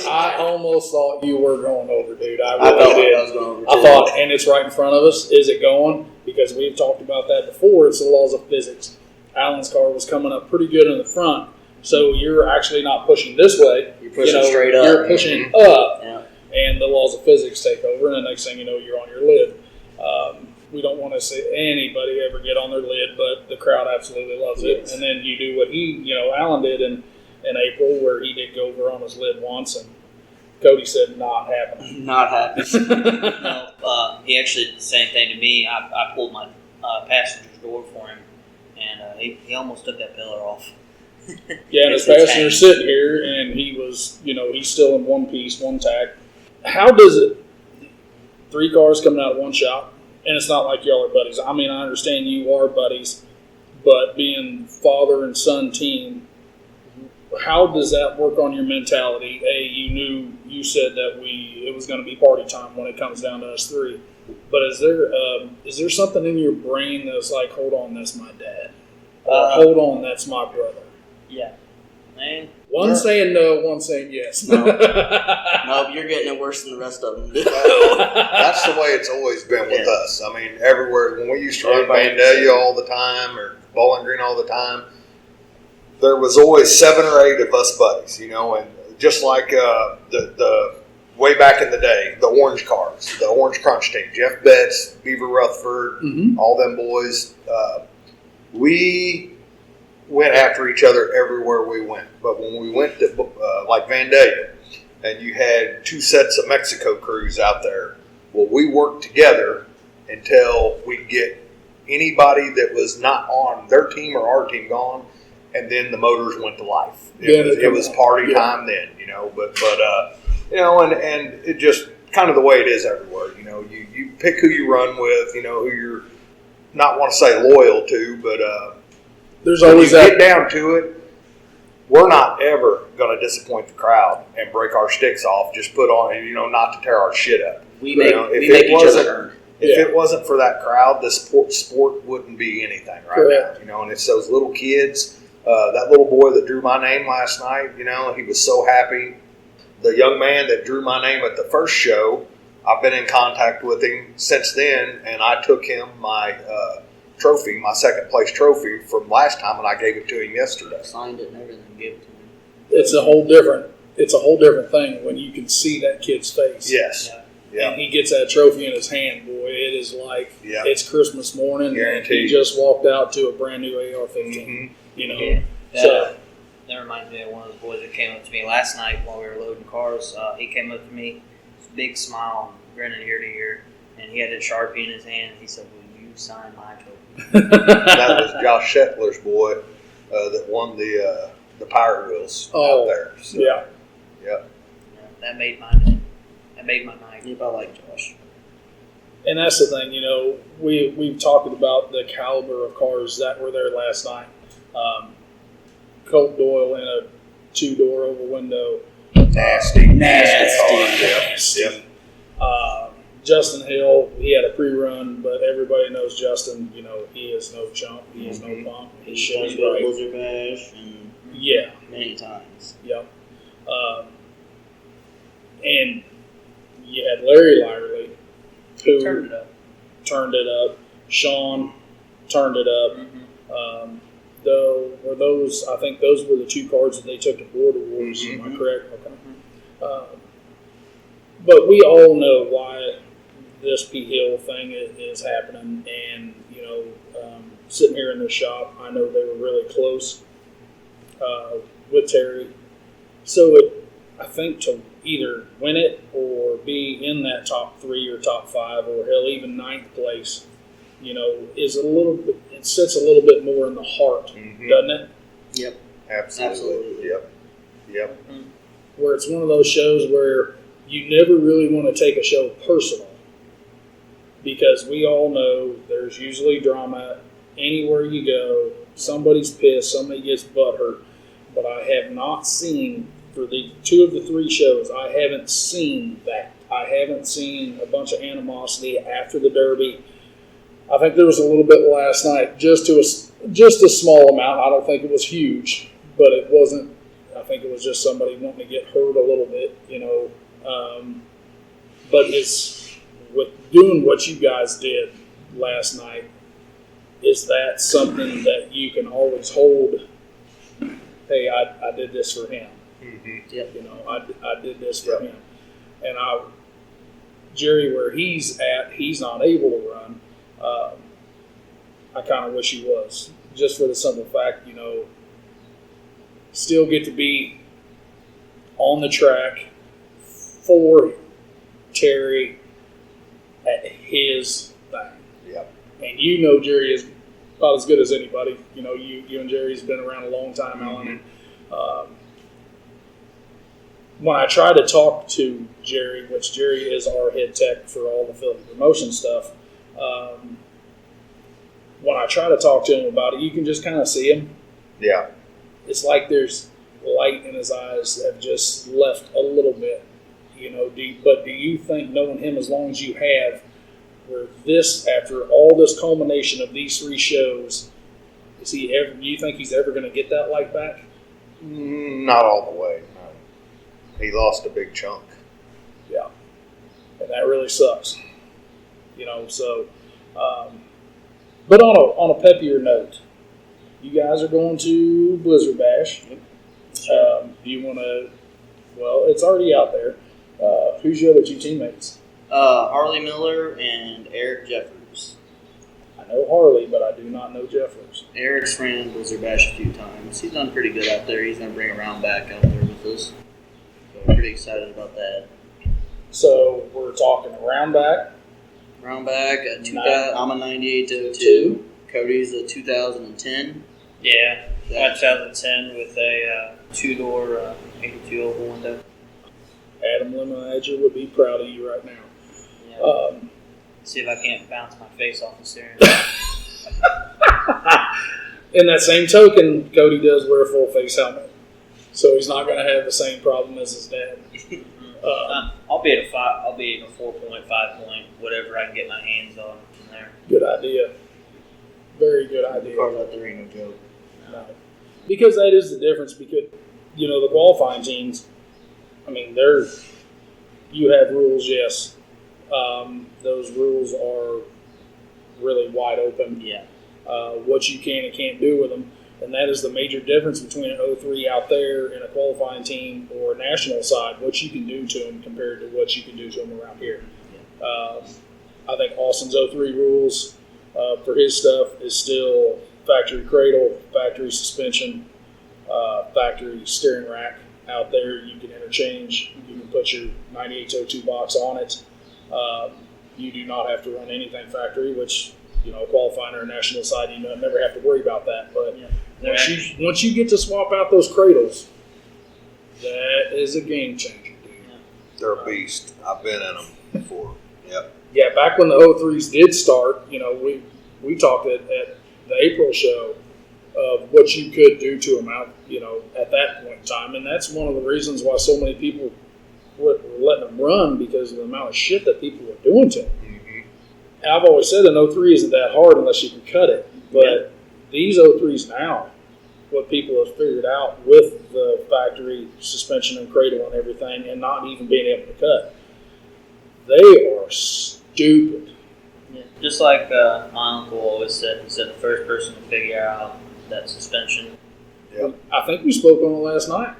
I almost thought you were going over, dude. I I really felt like did. I was going over. I too. thought, and it's right in front of us. Is it going? Because we've talked about that before. It's the laws of physics. Alan's car was coming up pretty good in the front, So you're actually not pushing this way. You're pushing straight You're up. pushing up, Yeah. and the laws of physics take over, and the next thing you know, you're on your lid. We don't want to see anybody ever get on their lid, but the crowd absolutely loves it. Yes. And then you do what Alan did in April, where he did go over on his lid once, and Cody said, "Not happening." Not happy. No, he actually did the same thing to me. I pulled my passenger's door for him, and he almost took that pillar off. Yeah, and his It's passenger's sitting here, and he was, he's still in one piece, one tack. How does it? 3 cars coming out of one shop, and it's not like y'all are buddies. I mean, I understand you are buddies, but being father and son team, how does that work on your mentality? You said that it was going to be party time when it comes down to us 3. But is there something in your brain that's like, hold on, that's my dad, or hold on, that's my brother? Yeah, man. One saying no, one saying yes. No. Nope, you're getting it worse than the rest of them. That's the way it's always been with us. I mean, everywhere. When we used to run Vandalia all the time or Bowling Green all the time, there was always 7 or 8 of us buddies, and just like the way back in the day, the Orange Cars, the Orange Crunch team, Jeff Betts, Beaver Rutherford, all them boys, we went after each other everywhere we went. But when we went to like Vandalia, and you had 2 sets of Mexico crews out there, well, we worked together until we'd get anybody that was not on their team or our team gone, and then the motors went to life. It was party time then, and it just kind of the way it is everywhere. You pick who you run with, who you're not want to say loyal to, but There's when always you that. get down to it, we're not ever going to disappoint the crowd and break our sticks off. Just put on, not to tear our shit up. We make if each other earn. If it wasn't for that crowd, the sport wouldn't be anything right now. And it's those little kids. That little boy that drew my name last night, he was so happy. The young man that drew my name at the first show, I've been in contact with him since then, and I took him my trophy, my second place trophy from last time, and I gave it to him yesterday. Signed it and everything, gave it to him. It's a whole different thing when you can see that kid's face. Yes. Yeah. And he gets that trophy in his hand, boy. It is like it's Christmas morning, Guaranteed. and he just walked out to a brand new AR-15. Yeah. That reminds me of one of the boys that came up to me last night while we were loading cars. He came up to me, big smile, grinning ear to ear, and he had a Sharpie in his hand. And he said, "Will you sign my trophy?" That was Josh Shetler's boy that won the Pirate Wheels out there. So, Yeah. yeah. That made my day. That made my night. Yep, I like Josh. And that's the thing, we've talked about the caliber of cars that were there last night. Colt Doyle in a 2-door oval window. Nasty. Nasty. Justin Hill, he had a pre-run, but everybody knows Justin, he is no chump. He is no punk. He shows He's done right. Blizzard Bash and Yeah. many times. Yep. And you had Larry Lyerly, who Turned it up. Sean turned it up. Mm-hmm. I think those were the 2 cards that they took to Border Wars. Mhm. Am I correct? Okay. But we all know why this Pete Hill thing is happening, and sitting here in the shop, I know they were really close with Terry. So I think to either win it or be in that top 3 or top 5 or hell even 9th place, is a little bit. It sits a little bit more in the heart, doesn't it? Yep. Absolutely. Yep. Where it's one of those shows where you never really want to take a show personal, because we all know there's usually drama anywhere you go. Somebody's pissed, somebody gets butthurt. But I have not seen, for the 2 of the 3 shows, I haven't seen that. I haven't seen a bunch of animosity after the Derby. I think there was a little bit last night, just a small amount. I don't think it was huge, but it wasn't. I think it was just somebody wanting to get hurt a little bit, But it's with doing what you guys did last night. Is that something that you can always hold hey, I did this for him. Mm-hmm. You know, I did this for him. And Jerry, where he's at, he's not able to run. I kind of wish he was, just for the simple fact, you know, still get to be on the track for Terry at his thing. Yep. And you know Jerry is about as good as anybody. You know, you and Jerry's been around a long time, Alan. And, when I try to talk to Jerry, which Jerry is our head tech for all the Philly promotion stuff, when I try to talk to him about it, you can just kind of see him. Yeah. It's like there's light in his eyes have just left a little bit, you know. But do you think, knowing him as long as you have, where this, after all this culmination of these 3 shows, do you think he's ever going to get that light back? Not all the way. No. He lost a big chunk. Yeah, and that really sucks. You know, so. But on a peppier note, you guys are going to Blizzard Bash. Do you want to? Well, it's already out there. Who's your other 2 teammates? Harley Miller and Eric Jeffers. I know Harley, but I do not know Jeffers. Eric's ran Blizzard Bash a few times. He's done pretty good out there. He's going to bring a round back out there with us. So I'm pretty excited about that. So we're talking a round back. Round back, I'm a 98-02. Cody's a 2010. Yeah, 2010 with a 2-door 82 oval window. Adam Lemonadger would be proud of you right now. Yeah. See if I can't bounce my face off the steering. In that same token, Cody does wear a full face helmet, so he's not going to have the same problem as his dad. I'll be at a 5. I'll be at a 4.5 point, whatever I can get my hands on from there. Good idea. Very good idea. Cars out there ain't no joke. No. Because that is the difference. Because, you know, the qualifying teams, I mean, you have rules, yes. Those rules are really wide open. Yeah. What you can and can't do with them. And that is the major difference between an 03 out there and a qualifying team or a national side, what you can do to them compared to what you can do to them around here. I think Austin's 03 rules for his stuff is still factory cradle, factory suspension, factory steering rack out there. You can interchange. You can put your 9802 box on it. You do not have to run anything factory, which, you know, qualifying or national side, you never have to worry about that. But once you get to swap out those cradles, that is a game changer, dude. They're a beast. I've been in them before. Yep. Yeah, back when the 03s did start, you know, we talked at the April show of what you could do to them out, you know, at that point in time. And that's one of the reasons why so many people were letting them run, because of the amount of shit that people were doing to them. Mm-hmm. And I've always said an 03 isn't that hard unless you can cut it. But these 03s now, what people have figured out with the factory suspension and cradle and everything, and not even being able to cut, they are stupid. Yeah. Just like my uncle always said, he said the first person to figure out that suspension. Yep. I think we spoke on it last night.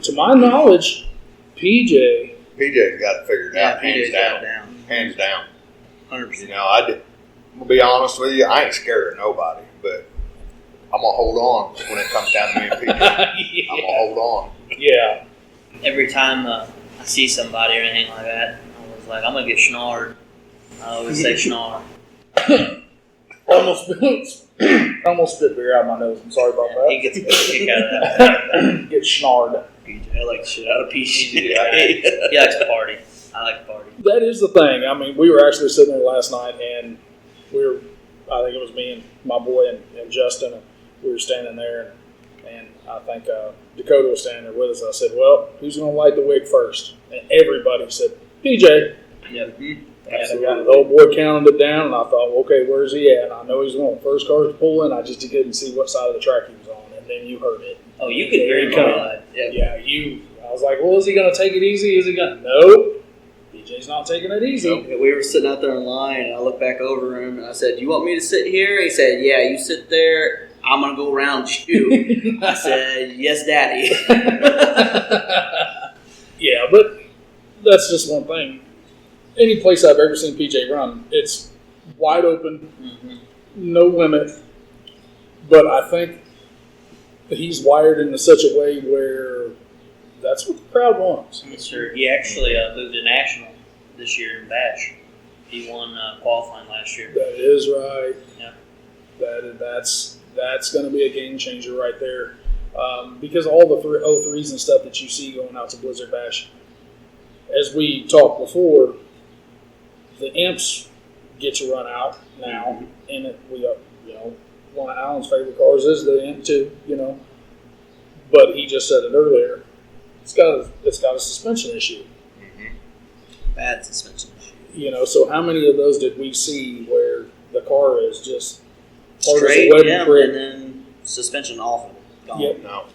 To my knowledge, PJ's got it figured out, hands PJ's got it down. Hands down. 100%. You know, I'm gonna be honest with you, I ain't scared of nobody, but I'm gonna hold on when it comes down to me and PJ. I'm gonna hold on. Yeah. Every time I see somebody or anything like that, I was like, I'm going to get schnared. I always say schnar. Almost spit beer out of my nose. I'm sorry about He that. gets a good kick out of that. Get schnarred. PJ, I like the shit out of PJ. He likes to party. I like to party. That is the thing. I mean, we were actually sitting there last night, and I think it was me and my boy and Justin, and we were standing there, and I think Dakota was standing there with us. I said, well, who's going to light the wig first? And everybody said, PJ. Yep. And the old boy counted it down, and I thought, okay, where's he at? And I know he's one of the first cars to pull in. I just couldn't see what side of the track he was on, and then you heard it. Oh, you could hear him Come. come. Yeah, I was like, well, is he going to take it easy? Is he going to? Nope. PJ's not taking it easy. So we were sitting out there in line, and I looked back over him, and I said, "Do you want me to sit here?" He said, "Yeah, you sit there. I'm gonna go around you. I said, yes, Daddy. Yeah, but that's just one thing. Any place I've ever seen PJ run, it's wide open, no limit. But I think that he's wired into such a way where that's what the crowd wants. Sure. He actually moved to national this year in Bash. He won qualifying last year. That is right. Yeah. That's going to be a game changer right there. Because all the 03s and stuff that you see going out to Blizzard Bash, as we talked before, the imps get to run out now, and one of Alan's favorite cars is the imp too, But he just said it earlier. It's got a suspension issue. Bad suspension. So how many of those did we see where the car is just hard Straight, as a wedding prick? and then suspension off. Gone. Yep. No,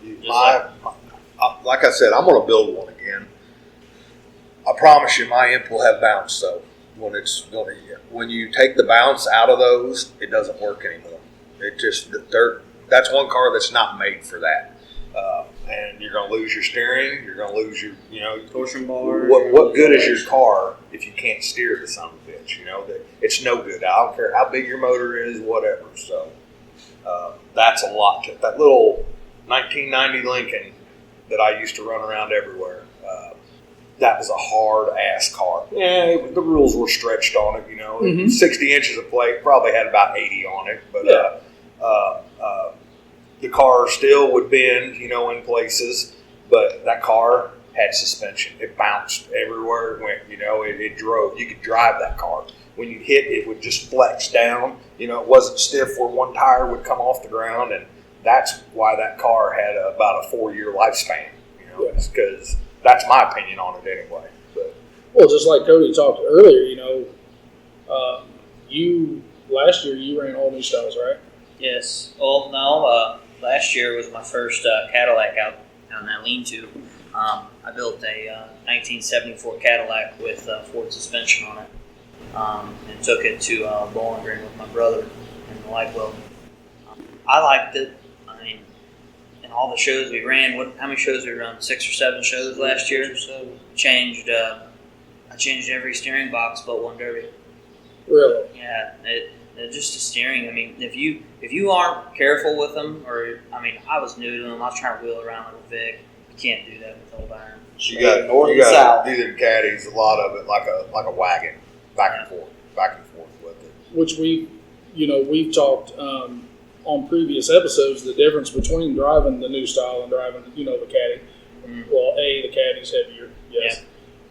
like I said, I'm going to build one again. I promise you, my imp will have bounce. So when you take the bounce out of those, it doesn't work anymore. That's one car that's not made for that. And you're going to lose your steering. You're going to lose your, Torsion bar. What good is your car if you can't steer the son of a bitch? It's no good. I don't care how big your motor is, whatever. So that's a lot. That little 1990 Lincoln that I used to run around everywhere. That was a hard ass car. Yeah, the rules were stretched on it. 60 inches of plate, probably had about 80 on it, but the car still would bend, in places. But that car had suspension. It bounced everywhere it went. It drove. You could drive that car. When you hit, it would just flex down. It wasn't stiff where one tire would come off the ground, and that's why that car had about a 4-year lifespan. Because that's my opinion on it anyway. But. Well, just like Cody talked earlier, last year you ran all new styles, right? Yes. Well, no. Last year was my first Cadillac out in that lean-to. I built a 1974 Cadillac with Ford suspension on it, and took it to Bowling Green with my brother in the Lightwell. I liked it. I mean, in all the shows we ran, how many shows we ran? 6 or 7 shows last year. I changed every steering box but one derby. Really? Yeah. Just the steering. I mean, if you aren't careful with them, I was new to them. I was trying to wheel around with a Vic. You can't do that with old iron. You got north and south. Do them caddies, a lot of it like a wagon, back and forth with it. Which we've talked on previous episodes, the difference between driving the new style and driving the caddy. Well, the caddy's heavier. Yes,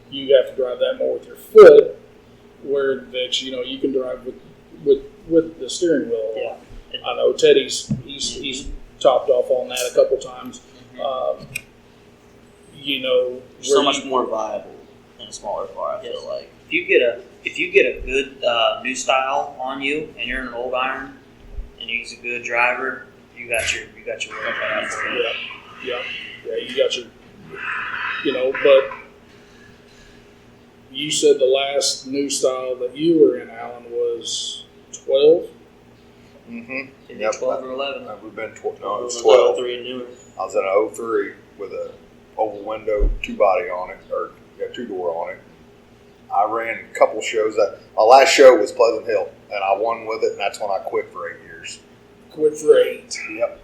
you have to drive that more with your foot. Where that you can drive with the steering wheel. Yeah. I know Teddy's he's topped off on that a couple times. So much more viable in a smaller car. I feel like if you get a good new style on you, and you're in an old iron, and you're a good driver, you got your work cut out for you. Yeah. You got your, but you said the last new style that you were in, Alan, was 12. Mm-hmm. Yep. 12 or 11. We've been 12. No, it was 12. 03 and newer. I was in an 03 with a oval window, 2-body on it, or 2-door on it. I ran a couple shows. My last show was Pleasant Hill, and I won with it, and that's when I quit for 8 years. Quit for 8. Yep.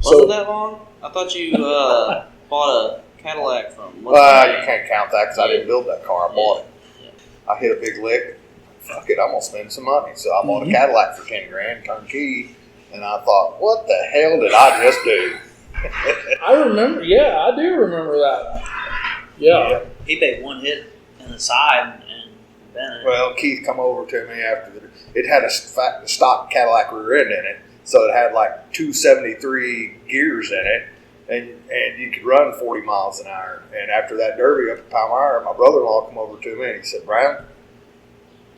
Was it that long? I thought you bought a Cadillac from. You can't count that because I didn't build that car. I bought it. Yeah. I hit a big lick. Fuck it, I'm gonna spend some money. So I bought a Cadillac for $10,000, turnkey, and I thought, what the hell did I just do? I remember. Yeah, I do remember that. Yeah. He made one hit in the side and bent it. Well, Keith come over to me after it had a stock Cadillac rear end in it, so it had like 273 gears in it, and you could run 40 miles an hour. And after that derby up at Palmyra, my brother-in-law come over to me and he said, Brown,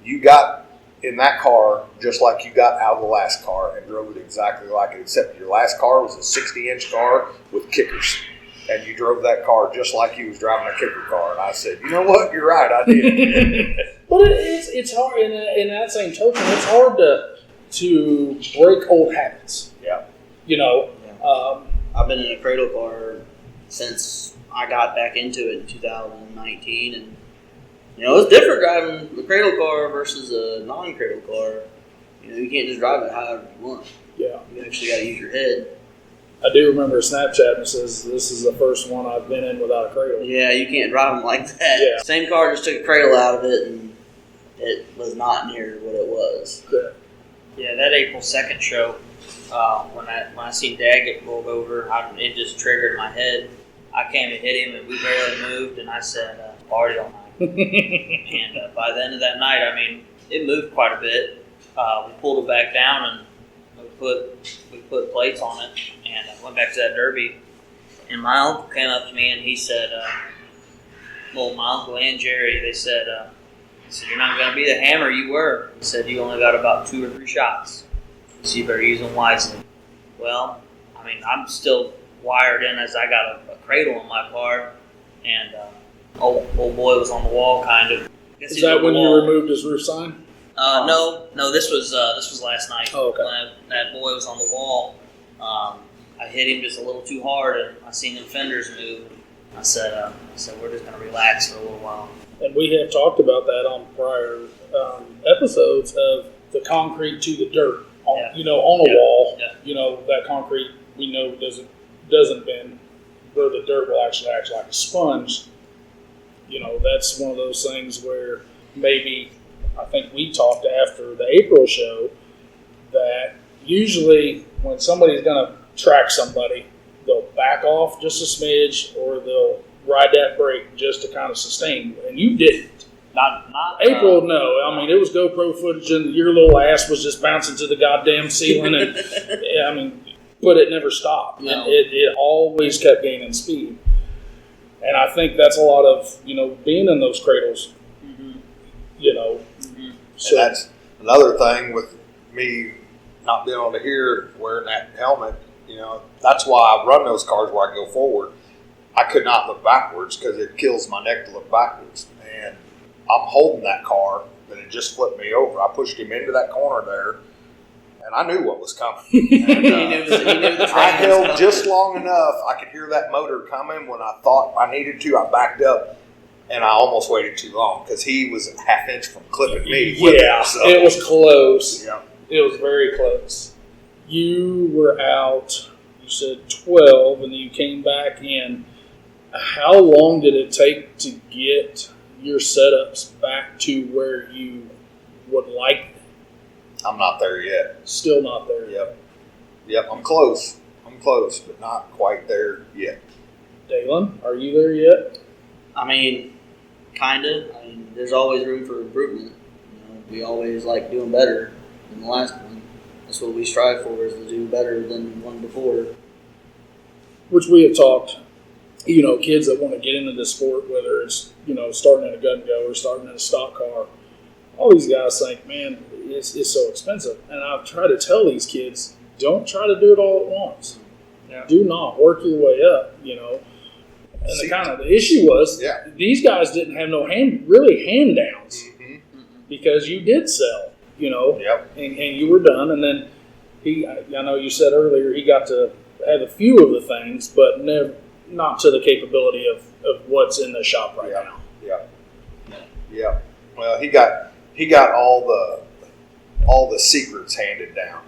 you got in that car just like you got out of the last car and drove it exactly like it, except your last car was a 60-inch car with kickers. And you drove that car just like you was driving a kicker car. And I said, you know what? You're right, I did. But it's hard, in that same token, it's hard to break old habits. Yeah. You know, I've been in a cradle car since I got back into it in 2019, and it's different driving a cradle car versus a non-cradle car. You can't just drive it however you want. yeah. You actually got to use your head. I do remember a Snapchat that says this is the first one I've been in without a cradle. Yeah, you can't drive them like that. Yeah. Same car, just took a cradle out of it, and it was not near what it was. Yeah, that April 2nd show, when I seen Dad get rolled over, it just triggered my head. I came and hit him, and we barely moved, and I said, party all night. And by the end of that night, I mean, it moved quite a bit. We pulled it back down, and we put plates on it, and I went back to that derby. And my uncle came up to me, and he said, well, my uncle and Jerry, they said, you're not going to be the hammer you were. He said, you only got about 2 or 3 shots, so you better use them wisely. Well, I mean, I'm still wired in as I got a cradle in my car, and old boy was on the wall, kind of. Is that when you removed his roof sign? No, this was last night. Oh, okay. When that boy was on the wall, I hit him just a little too hard, and I seen the fenders move. I said, we're just going to relax for a little while. And we have talked about that on prior episodes of the concrete to the dirt. On a wall, that concrete we know doesn't bend, where the dirt will actually act like a sponge. That's one of those things where maybe I think we talked after the April show that usually when somebody's going to track somebody, they'll back off just a smidge or they'll ride that brake just to kind of sustain. And you didn't. Not April, no. I mean, it was GoPro footage and your little ass was just bouncing to the goddamn ceiling. And but it never stopped. No. It always kept gaining speed. And I think that's a lot of, being in those cradles, So And that's another thing with me not being able to hear wearing that helmet. That's why I run those cars where I go forward. I could not look backwards because it kills my neck to look backwards. And I'm holding that car, and it just flipped me over. I pushed him into that corner there, and I knew what was coming. And, He knew the train I was held coming. just long enough. I could hear that motor coming. When I thought I needed to, I backed up, and I almost waited too long because he was a half inch from clipping me. yeah, So, it was close. yeah. It was very close. You were out, you said 12, and then you came back in. How long did it take to get your setups back to where you would like them? I'm not there yet. Still not there yet. Yep. I'm close, but not quite there yet. Dalen, are you there yet? I mean, kind of. I mean, there's always room for improvement. We always like doing better than the last one. That's what we strive for, is to do better than the one before. Which we have talked, kids that want to get into this sport, whether it's, starting in a gun go or starting in a stock car, all these guys think, man, it's so expensive. And I've tried to tell these kids, don't try to do it all at once. Yeah. Do not work your way up, And the issue was, these guys didn't have no hand downs Mm-hmm. because you did sell, Yep. and you were done. And then I know you said earlier, he got to have a few of the things, but not to the capability of what's in the shop right now. Yeah. Well, he got all the secrets handed down,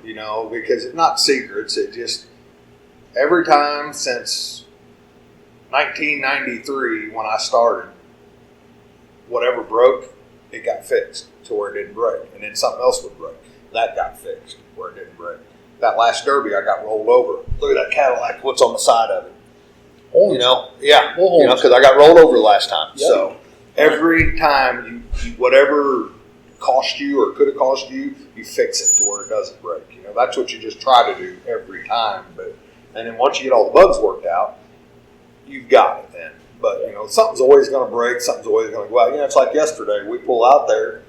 because it's not secrets. It just every time since 1993 when I started, whatever broke, it got fixed to where it didn't break, and then something else would break. That got fixed where it didn't break. That last Derby, I got rolled over. Look at that Cadillac. What's on the side of it? Orange. Yeah, Well, because I got rolled over last time. Yep. So every time you whatever cost you or could have cost you, you fix it to where it doesn't break. That's what you just try to do every time. And then once you get all the bugs worked out, you've got it then. But something's always going to break. Something's always going to go out. It's like yesterday. We pull out there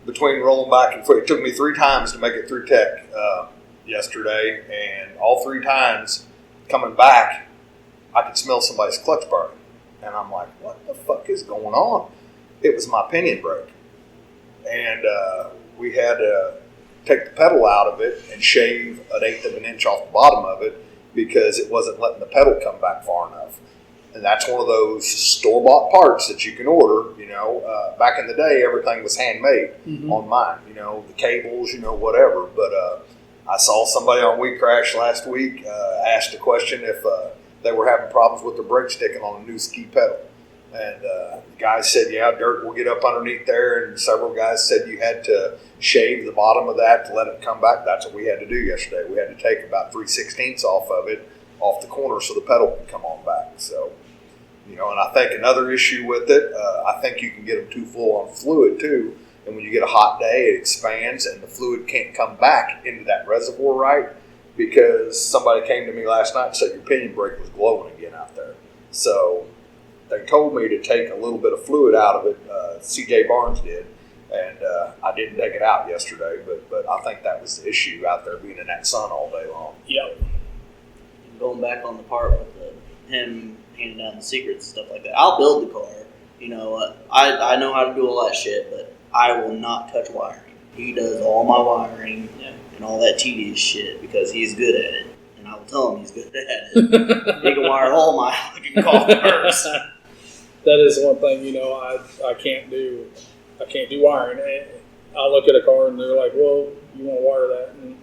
between rolling back and forth. It took me 3 times to make it through tech yesterday, and all 3 times coming back, I could smell somebody's clutch burning. And I'm like, what the fuck is going on? It was my pinion brake. And we had take the pedal out of it and shave an eighth of an inch off the bottom of it because it wasn't letting the pedal come back far enough. And that's one of those store-bought parts that you can order. Back in the day, everything was handmade on mine. The cables, whatever. But I saw somebody on We Crash last week asked a question if they were having problems with the brake sticking on a new ski pedal. And the guy said, yeah, dirt will get up underneath there. And several guys said you had to shave the bottom of that to let it come back. That's what we had to do yesterday. We had to take about 3/16 off of it, off the corner, so the pedal could come on back. So, and I think another issue with it, I think you can get them too full on fluid too. And when you get a hot day, it expands and the fluid can't come back into that reservoir right, because somebody came to me last night and said your pinion brake was glowing again out there. So they told me to take a little bit of fluid out of it. CJ Barnes did, and I didn't take it out yesterday, but I think that was the issue out there being in that sun all day long. Yep. Going back on the part with him handing down the secrets and stuff like that, I'll build the car. I know how to do all that shit, but I will not touch wiring. He does all my wiring and all that tedious shit because he's good at it. And I will tell him he's good at it. He can wire all my fucking cars. That is one thing, I can't do. I can't do wiring. I look at a car and they're like, well, you want to wire that? And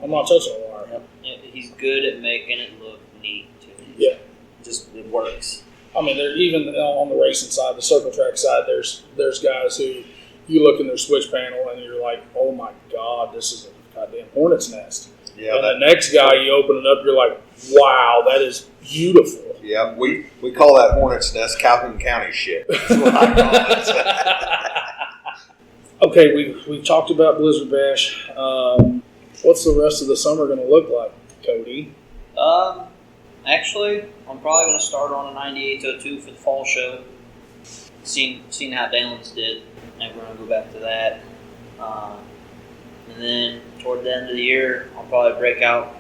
I'm not touching a wire. Yeah, he's good at making it look neat, too. Yeah. It works. I mean, even on the racing side, the circle track side, there's guys who you look in their switch panel and you're like, oh my God, this is a goddamn hornet's nest. Yeah, and the next guy, you open it up, you're like, wow, that is beautiful. Yeah, we call that hornet's nest Calhoun County shit. That's what I call it. Okay, we talked about Blizzard Bash. What's the rest of the summer going to look like, Cody? Actually, I'm probably going to start on a 9802 for the fall show. Seen how Dalen's did, and we're going to go back to that. And then toward the end of the year, I'll probably break out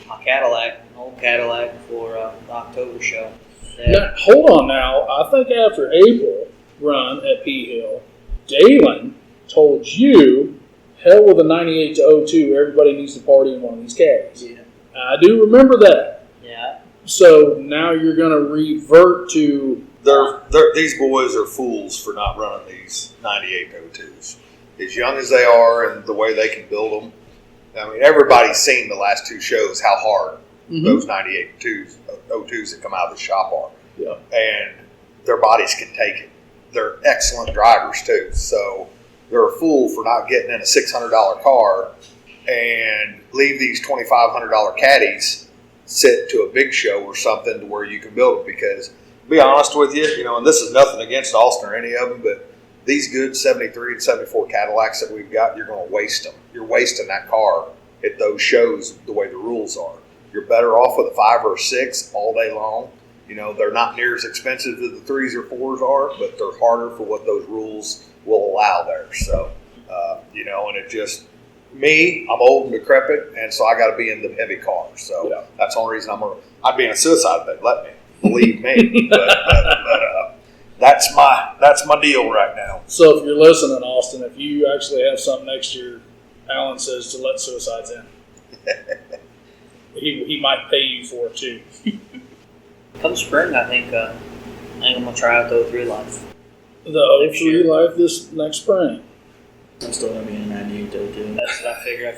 my Cadillac, an old Cadillac, for the October show. Now, hold on now. I think after April run at P Hill, Dalen told you, hell with a 98 to 02, everybody needs to party in one of these caddies. Yeah. I do remember that. Yeah. So now you're going to revert to... These boys are fools for not running these 98 02s. As young as they are and the way they can build them. I mean, everybody's seen the last two shows how hard those 98 02s that come out of the shop are. Yeah. And their bodies can take it. They're excellent drivers too. So they're a fool for not getting in a $600 car and leave these $2,500 caddies sit to a big show or something to where you can build them. Because, to be honest with you, and this is nothing against Austin or any of them, but these good 73 and 74 Cadillacs that we've got, you're going to waste them. You're wasting that car at those shows the way the rules are. You're better off with a 5 or a 6 all day long. They're not near as expensive as the 3s or 4s are, but they're harder for what those rules will allow there. So, and it just, me, I'm old and decrepit, and so I got to be in the heavy cars. So that's the only reason I'd be in a suicide if they'd let me. Believe me. but that's my deal right now. So if you're listening, Austin, if you actually have something next year, Alan says to let suicides in. he might pay you for it too. Come spring, I think I'm going to try out the 03 Life. The 03 Life this next spring. I'm still going to be in a 98 02. That's what I figured. I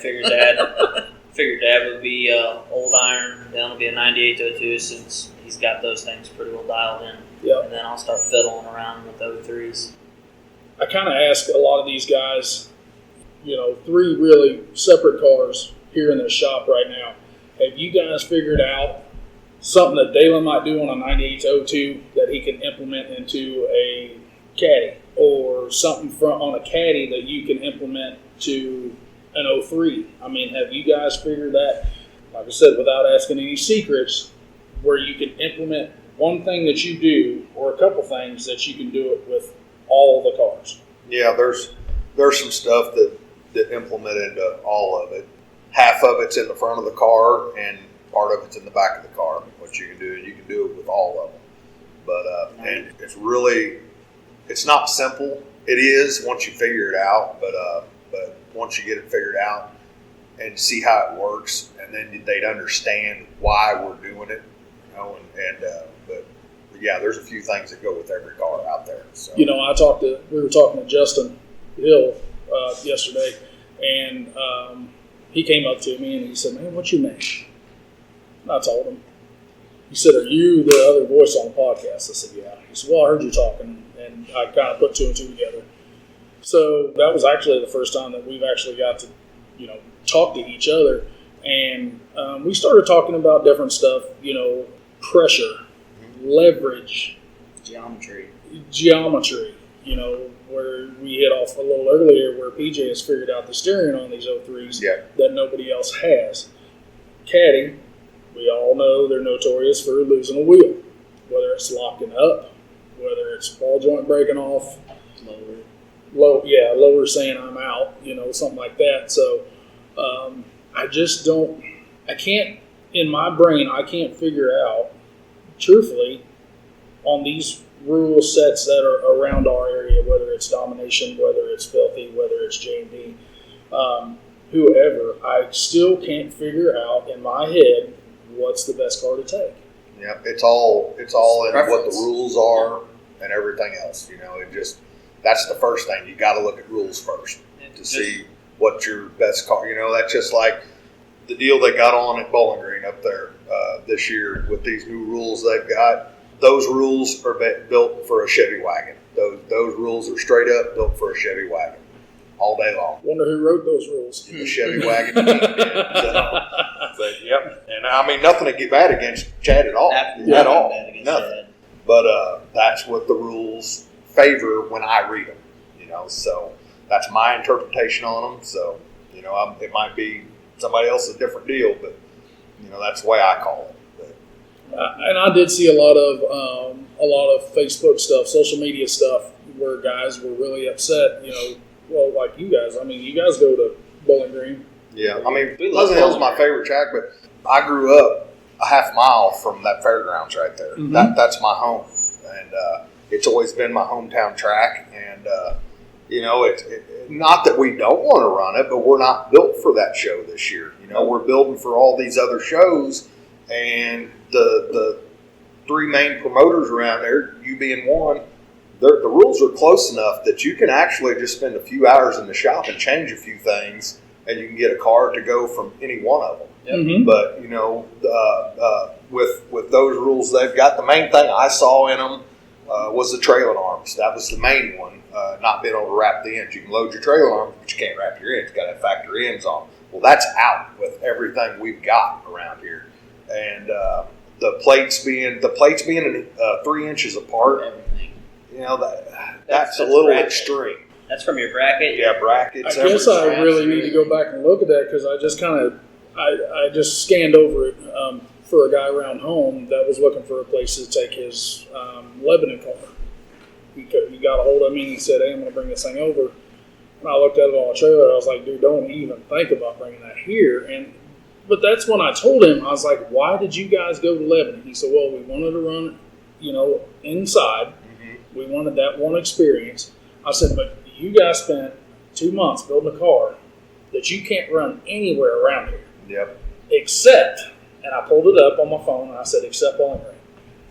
figured Dad would be old iron. Then will be a 98 02 since he's got those things pretty well dialed in. Yeah. And then I'll start fiddling around with 03s. I kind of ask a lot of these guys, 3 really separate cars here in the shop right now. Have you guys figured out something that Dalen might do on a 98 to 02 that he can implement into a caddy, or something on a caddy that you can implement to an 03? I mean, have you guys figured that, like I said, without asking any secrets, where you can implement one thing that you do or a couple things that you can do it with all the cars? Yeah, there's some stuff that implemented all of it. Half of it's in the front of the car and part of it's in the back of the car. What you can do it with all of them. But and it's not simple. It is once you figure it out, but once you get it figured out and see how it works, and then they'd understand why we're doing it, you know. But yeah, there's a few things that go with every car out there. So. You know, we were talking to Justin Hill yesterday, and he came up to me and he said, "Man, what's your name?" And I told him. He said, "Are you the other voice on the podcast?" I said, "Yeah." He said, "Well, I heard you talking," and I kind of put two and two together. So that was actually the first time that we've actually got to, you know, talk to each other, and we started talking about different stuff. You know, pressure, leverage, Geometry. You know, where we hit off a little earlier, where PJ has figured out the steering on these 03s that nobody else has. Caddy, we all know they're notorious for losing a wheel, whether it's locking up, whether it's ball joint breaking off, lower saying I'm out, you know, something like that. So I can't, in my brain, I can't figure out, truthfully, on these rule sets that are around our area, whether it's domination, whether it's filthy, whether it's J&D, whoever, I still can't figure out in my head what's the best car to take. Yep, it's all in Preference. what the rules are and everything else. You know, that's the first thing. You got to look at rules first to see what's your best car. You know, that's just like the deal they got on at Bowling Green up there this year with these new rules they've got. Those rules are built for a Chevy wagon. Those rules are straight up built for a Chevy wagon all day long. Wonder who wrote those rules. The Chevy wagon. But yep, and I mean nothing to get bad against Chad at all. At all, nothing. But that's what the rules favor when I read them. You know, so that's my interpretation on them. So you know, it might be somebody else's a different deal, but you know that's the way I call it. And I did see a lot of Facebook stuff, social media stuff, where guys were really upset. You know, well, like you guys. I mean, you guys go to Bowling Green. Yeah, I mean, Pleasant Hill's my favorite track, but I grew up a half mile from that fairgrounds right there. Mm-hmm. That's my home, and it's always been my hometown track. And you know, it not that we don't want to run it, but we're not built for that show this year. You know, we're building for all these other shows, and the three main promoters around there, you being one, the rules are close enough that you can actually just spend a few hours in the shop and change a few things, and you can get a car to go from any one of them. Mm-hmm. But you know, with those rules they've got, the main thing I saw in them was the trailing arms. That was the main one. Not being able to wrap the ends. You can load your trailing arms, but you can't wrap your ends. You got to have factory ends on. Well, that's out with everything we've got around here, and the plates being 3 inches apart. Everything. You know that's a little bracket. Extreme. That's from your bracket. Yeah, brackets. I guess I really need to go back and look at that, because I just I just scanned over it for a guy around home that was looking for a place to take his Lebanon car. He got a hold of me and he said, "Hey, I'm going to bring this thing over." And I looked at it on a trailer. I was like, "Dude, don't even think about bringing that here." But that's when I told him, I was like, "Why did you guys go to Lebanon?" He said, "Well, we wanted to run, you know, inside. Mm-hmm. We wanted that one experience." I said, "But you guys spent 2 months building a car that you can't run anywhere around here." Yep. Except, and I pulled it up on my phone and I said, "Except Bowling Green."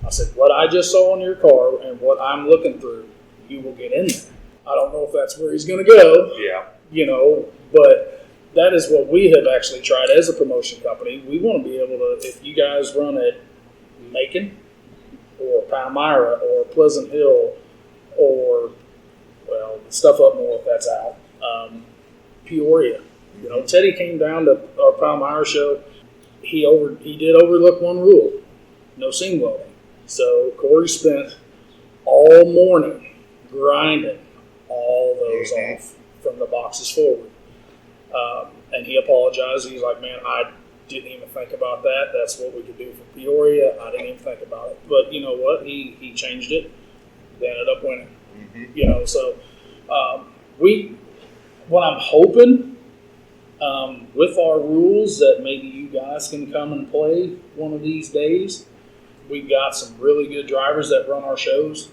I said, "What I just saw on your car and what I'm looking through, you will get in there." I don't know if that's where he's going to go. Yeah. You know, but that is what we have actually tried as a promotion company. We want to be able to, if you guys run at Macon or Palmyra or Pleasant Hill or, well, stuff up north, that's out, Peoria. You know, Teddy came down to our Palmyra show. He did overlook one rule: no seam welding. So Corey spent all morning grinding all those off from the boxes forward. And he apologized. He's like, "Man, I didn't even think about that. That's what we could do for Peoria. I didn't even think about it." But you know what? He changed it. They ended up winning. Mm-hmm. You know, so what I'm hoping with our rules that maybe you guys can come and play one of these days. We've got some really good drivers that run our shows.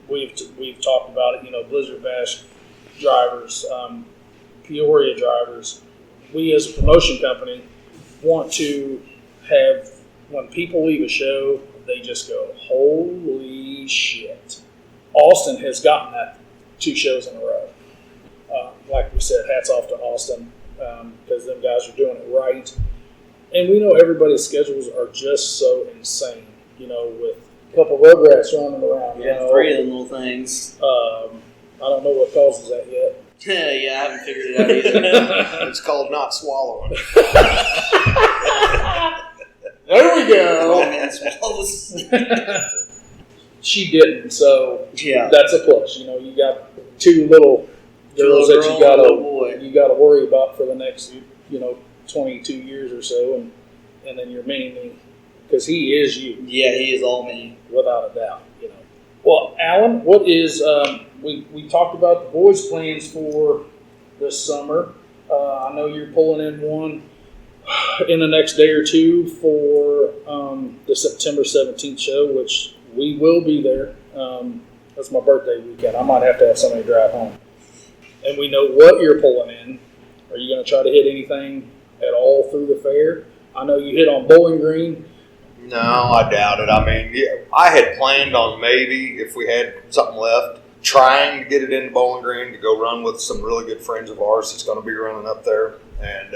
We've talked about it, you know, Blizzard Bash drivers. Peoria drivers, we as a promotion company want to have, when people leave a show, they just go, holy shit. Austin has gotten that 2 shows in a row. Like we said, hats off to Austin, because them guys are doing it right. And we know everybody's schedules are just so insane, with a couple Rugrats running around. Yeah, 3 of them little things. I don't know what causes that yet. Yeah, I haven't figured it out either. It's called not swallowing. There we go. Oh, man, swallows. She didn't, so Yeah. that's a plus. You got 2 little girls that Little girl and a little boy. you got to worry about for the next 22 years or so, and then your mini me, because he is you Yeah, he is all me. without a doubt. Well, Alan, what is we talked about the boys' plans for this summer. I know you're pulling in one in the next day or two for the September 17th show, which we will be there. That's my birthday weekend. I might have to have somebody drive home. And we know what you're pulling in. Are you going to try to hit anything at all through the fair? I know you hit on Bowling Green. No, I doubt it. I mean, yeah, I had planned on maybe, if we had something left, trying to get it in Bowling Green to go run with some really good friends of ours that's going to be running up there. And,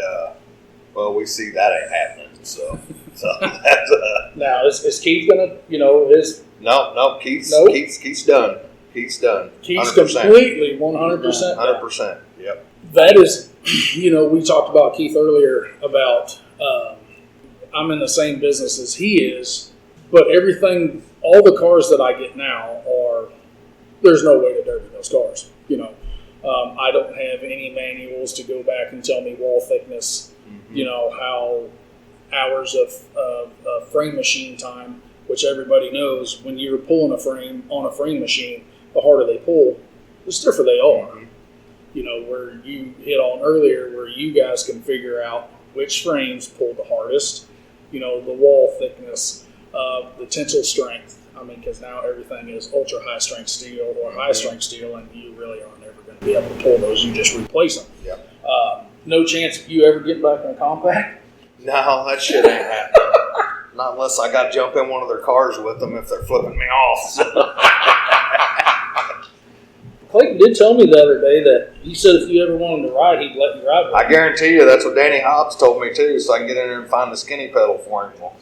well, we see that ain't happening. So that's Now, is Keith going to, no, Keith's Nope. Keith's done. Keith's done. Keith's 100%. completely 100%. 100%. Yep. That is, we talked about Keith earlier about I'm in the same business as he is, but everything, all the cars that I get now there's no way to derby those cars. I don't have any manuals to go back and tell me wall thickness, how hours of frame machine time, which everybody knows when you're pulling a frame on a frame machine, the harder they pull, the stiffer they are. Where you hit on earlier, where you guys can figure out which frames pull the hardest, the wall thickness, the tensile strength. I mean, because now everything is ultra high strength steel or high strength steel, and you really are never going to be able to pull those. You just replace them. Yep. No chance of you ever getting back in a compact. No, that shit ain't happening. Not unless I got to jump in one of their cars with them if they're flipping me off. Clayton did tell me the other day that he said if you ever wanted to ride, he'd let you ride with I him. guarantee you that's what Danny Hobbs told me too, so I can get in there and find the skinny pedal for him. Well,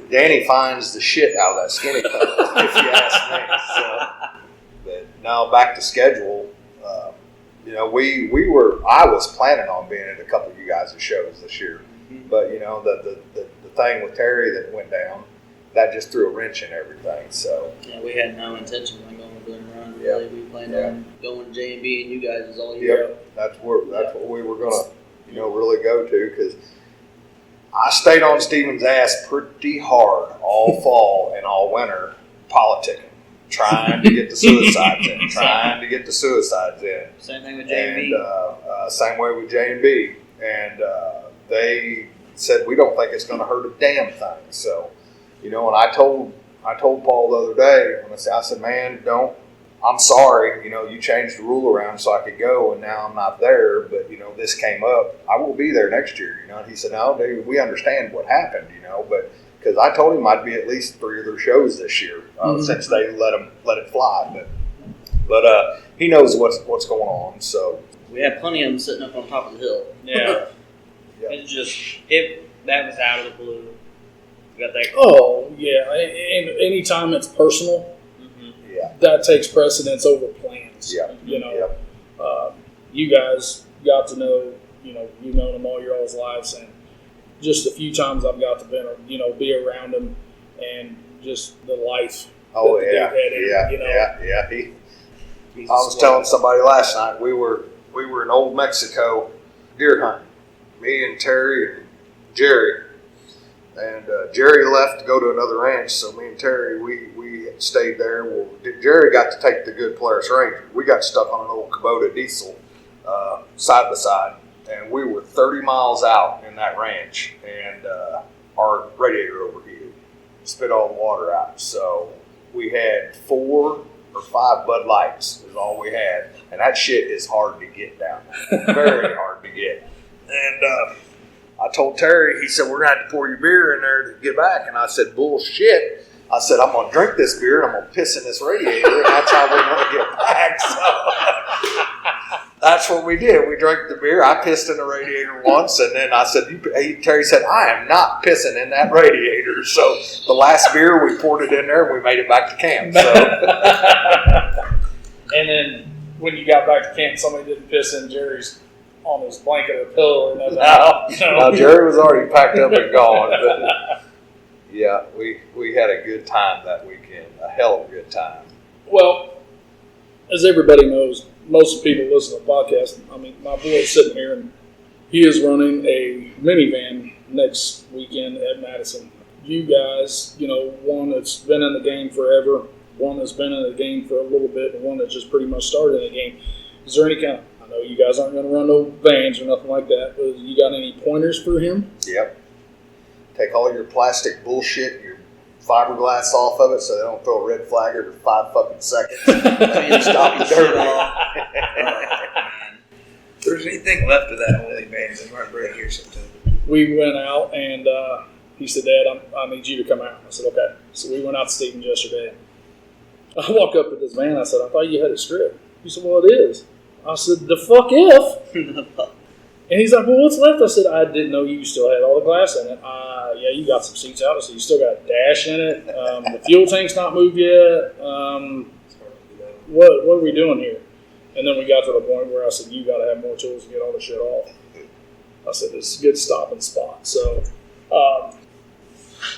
Danny finds the shit out of that skinny pedal, if you ask me. So, but now back to schedule. I was planning on being at a couple of you guys' shows this year, but the thing with Terry that went down, that just threw a wrench in everything. So Yeah, we had no intention on going to Glen Run. Really, we planned on going to J&B and you guys is all year. that's what we were gonna really go to, because I stayed on Steven's ass pretty hard all fall and all winter politicking, trying to get the suicides in, Same thing with and J&B. same way with J&B, and they said we don't think it's going to hurt a damn thing. So, and I told Paul the other day, when I said, man, I'm sorry, you changed the rule around so I could go, and now I'm not there, but, this came up. I will be there next year, And he said, no, dude, we understand what happened, but because I told him I'd be at least 3 of their shows this year since they let it fly. But he knows what's going on, so. We had plenty of them sitting up on top of the hill. Yeah. Yeah. It's just, that was out of the blue. We got that. Oh, yeah. And anytime it's personal, Yeah. that takes precedence over plans. Yeah. You guys got to know, you've known them all your all's lives, and just the few times I've got to be around them, and just the life. Oh, that the yeah. dude had, Yeah. I was telling somebody last night, we were in Old Mexico deer hunting, me and Terry and Jerry, and Jerry left to go to another ranch, so me and Terry, we stayed there. Well, Jerry got to take the good Polaris Ranger. We got stuck on an old Kubota diesel side by side, and we were 30 miles out in that ranch, and our radiator overheated, spit all the water out. So we had 4 or 5 Bud Lights is all we had. And that shit is hard to get down there. Very hard to get. And I told Terry, he said, we're going to have to pour your beer in there to get back. And I said, bullshit. I said, I'm going to drink this beer and I'm going to piss in this radiator. And that's how we're going to get back. So that's what we did. We drank the beer. I pissed in the radiator once. And then I said, Terry said, I am not pissing in that radiator. So the last beer, we poured it in there and we made it back to camp. So. And then when you got back to camp, somebody didn't piss in Jerry's on his blanket or pillow or nothing. No, Jerry was already packed up and gone. But yeah, we had a good time that weekend. A hell of a good time. Well, as everybody knows, most people listen to the podcast. I mean, my boy's sitting here and he is running a minivan next weekend at Madison. You guys, one that's been in the game forever, one that's been in the game for a little bit, and one that just pretty much started in the game. Is there any kind of, I know you guys aren't going to run no vans or nothing like that, but you got any pointers for him? Yep. Take all your plastic bullshit, your fiberglass off of it so they don't throw a red flag every 5 fucking seconds. Stop your Dirty. If there's anything left of that holy van, they might bring it here sometime. We went out and he said, Dad, I need you to come out. I said, okay. So we went out to Stevens yesterday. I walk up to this van. I said, I thought you had it stripped. He said, well, it is. I said, the fuck if? And he's like, well, what's left? I said, I didn't know you still had all the glass in it. Yeah, you got some seats out. I said, you still got a dash in it. The fuel tank's not moved yet. What are we doing here? And then we got to the point where I said, you got to have more tools to get all the shit off. I said, it's a good stopping spot. So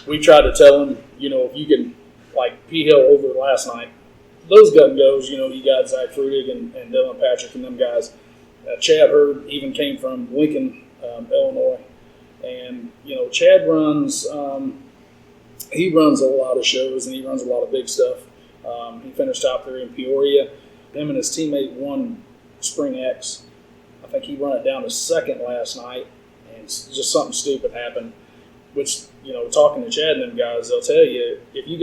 we tried to tell him, if you can, like P. Hill over last night, those gun goes, you got Zach Frudig and Dylan Patrick and them guys. Chad Hurd even came from Lincoln, Illinois. And, Chad runs, he runs a lot of shows and he runs a lot of big stuff. He finished top 3 in Peoria. Him and his teammate won Spring X. I think he run it down to second last night, and just something stupid happened. Which, talking to Chad and them guys, they'll tell you if you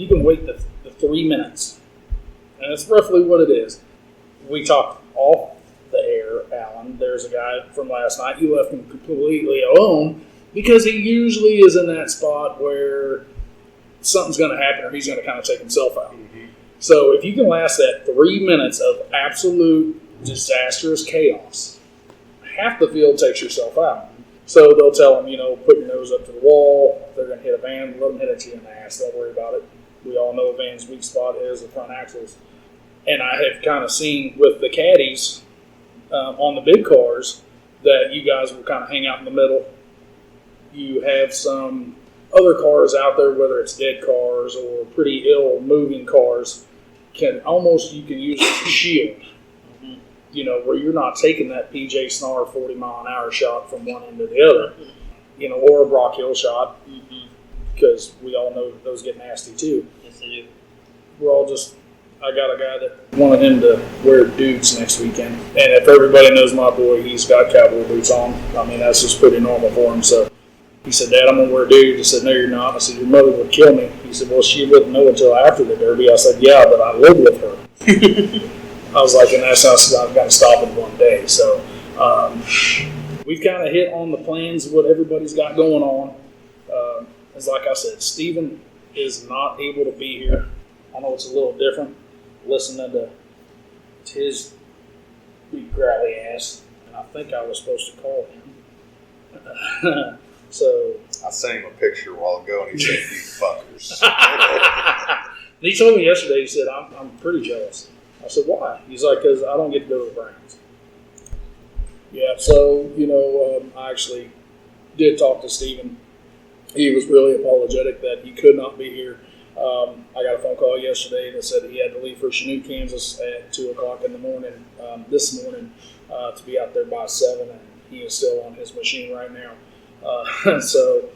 can wait the 3 minutes, and that's roughly what it is. We talked off the air, Alan. There's a guy from last night. You left him completely alone because he usually is in that spot where something's going to happen or he's going to kind of take himself out. Mm-hmm. So if you can last that 3 minutes of absolute disastrous chaos, half the field takes yourself out. So they'll tell them, put your nose up to the wall. If they're going to hit a van, let them hit it you in the ass. Don't worry about it. We all know a van's weak spot is the front axles. And I have kind of seen with the caddies on the big cars that you guys will kind of hang out in the middle. You have some other cars out there, whether it's dead cars or pretty ill moving cars, you can use as a shield. Where you're not taking that PJ Snar 40-mile-an-hour shot from one end to the other, or a Brock Hill shot, because we all know that those get nasty too. Yes, they do. I got a guy that wanted him to wear dudes next weekend. And if everybody knows my boy, he's got cowboy boots on. I mean, that's just pretty normal for him. So he said, Dad, I'm going to wear dudes. I said, no, you're not. I said, your mother would kill me. He said, well, she wouldn't know until after the Derby. I said, yeah, but I live with her. I was like, and that's how I've got to stop it one day. So we've kind of hit on the plans of what everybody's got going on. As like I said, Steven is not able to be here. I know it's a little different listening to his big growly ass, and I think I was supposed to call him. So I sent him a picture a while ago, and he said, "You fuckers." He told me yesterday. He said, "I'm pretty jealous." I said, "Why?" He's like, "Because I don't get to go to the Browns." Yeah. So I actually did talk to Steven. He was really apologetic that he could not be here. I got a phone call yesterday that said he had to leave for Chanute, Kansas at 2 o'clock in the morning, this morning, to be out there by 7, and he is still on his machine right now. So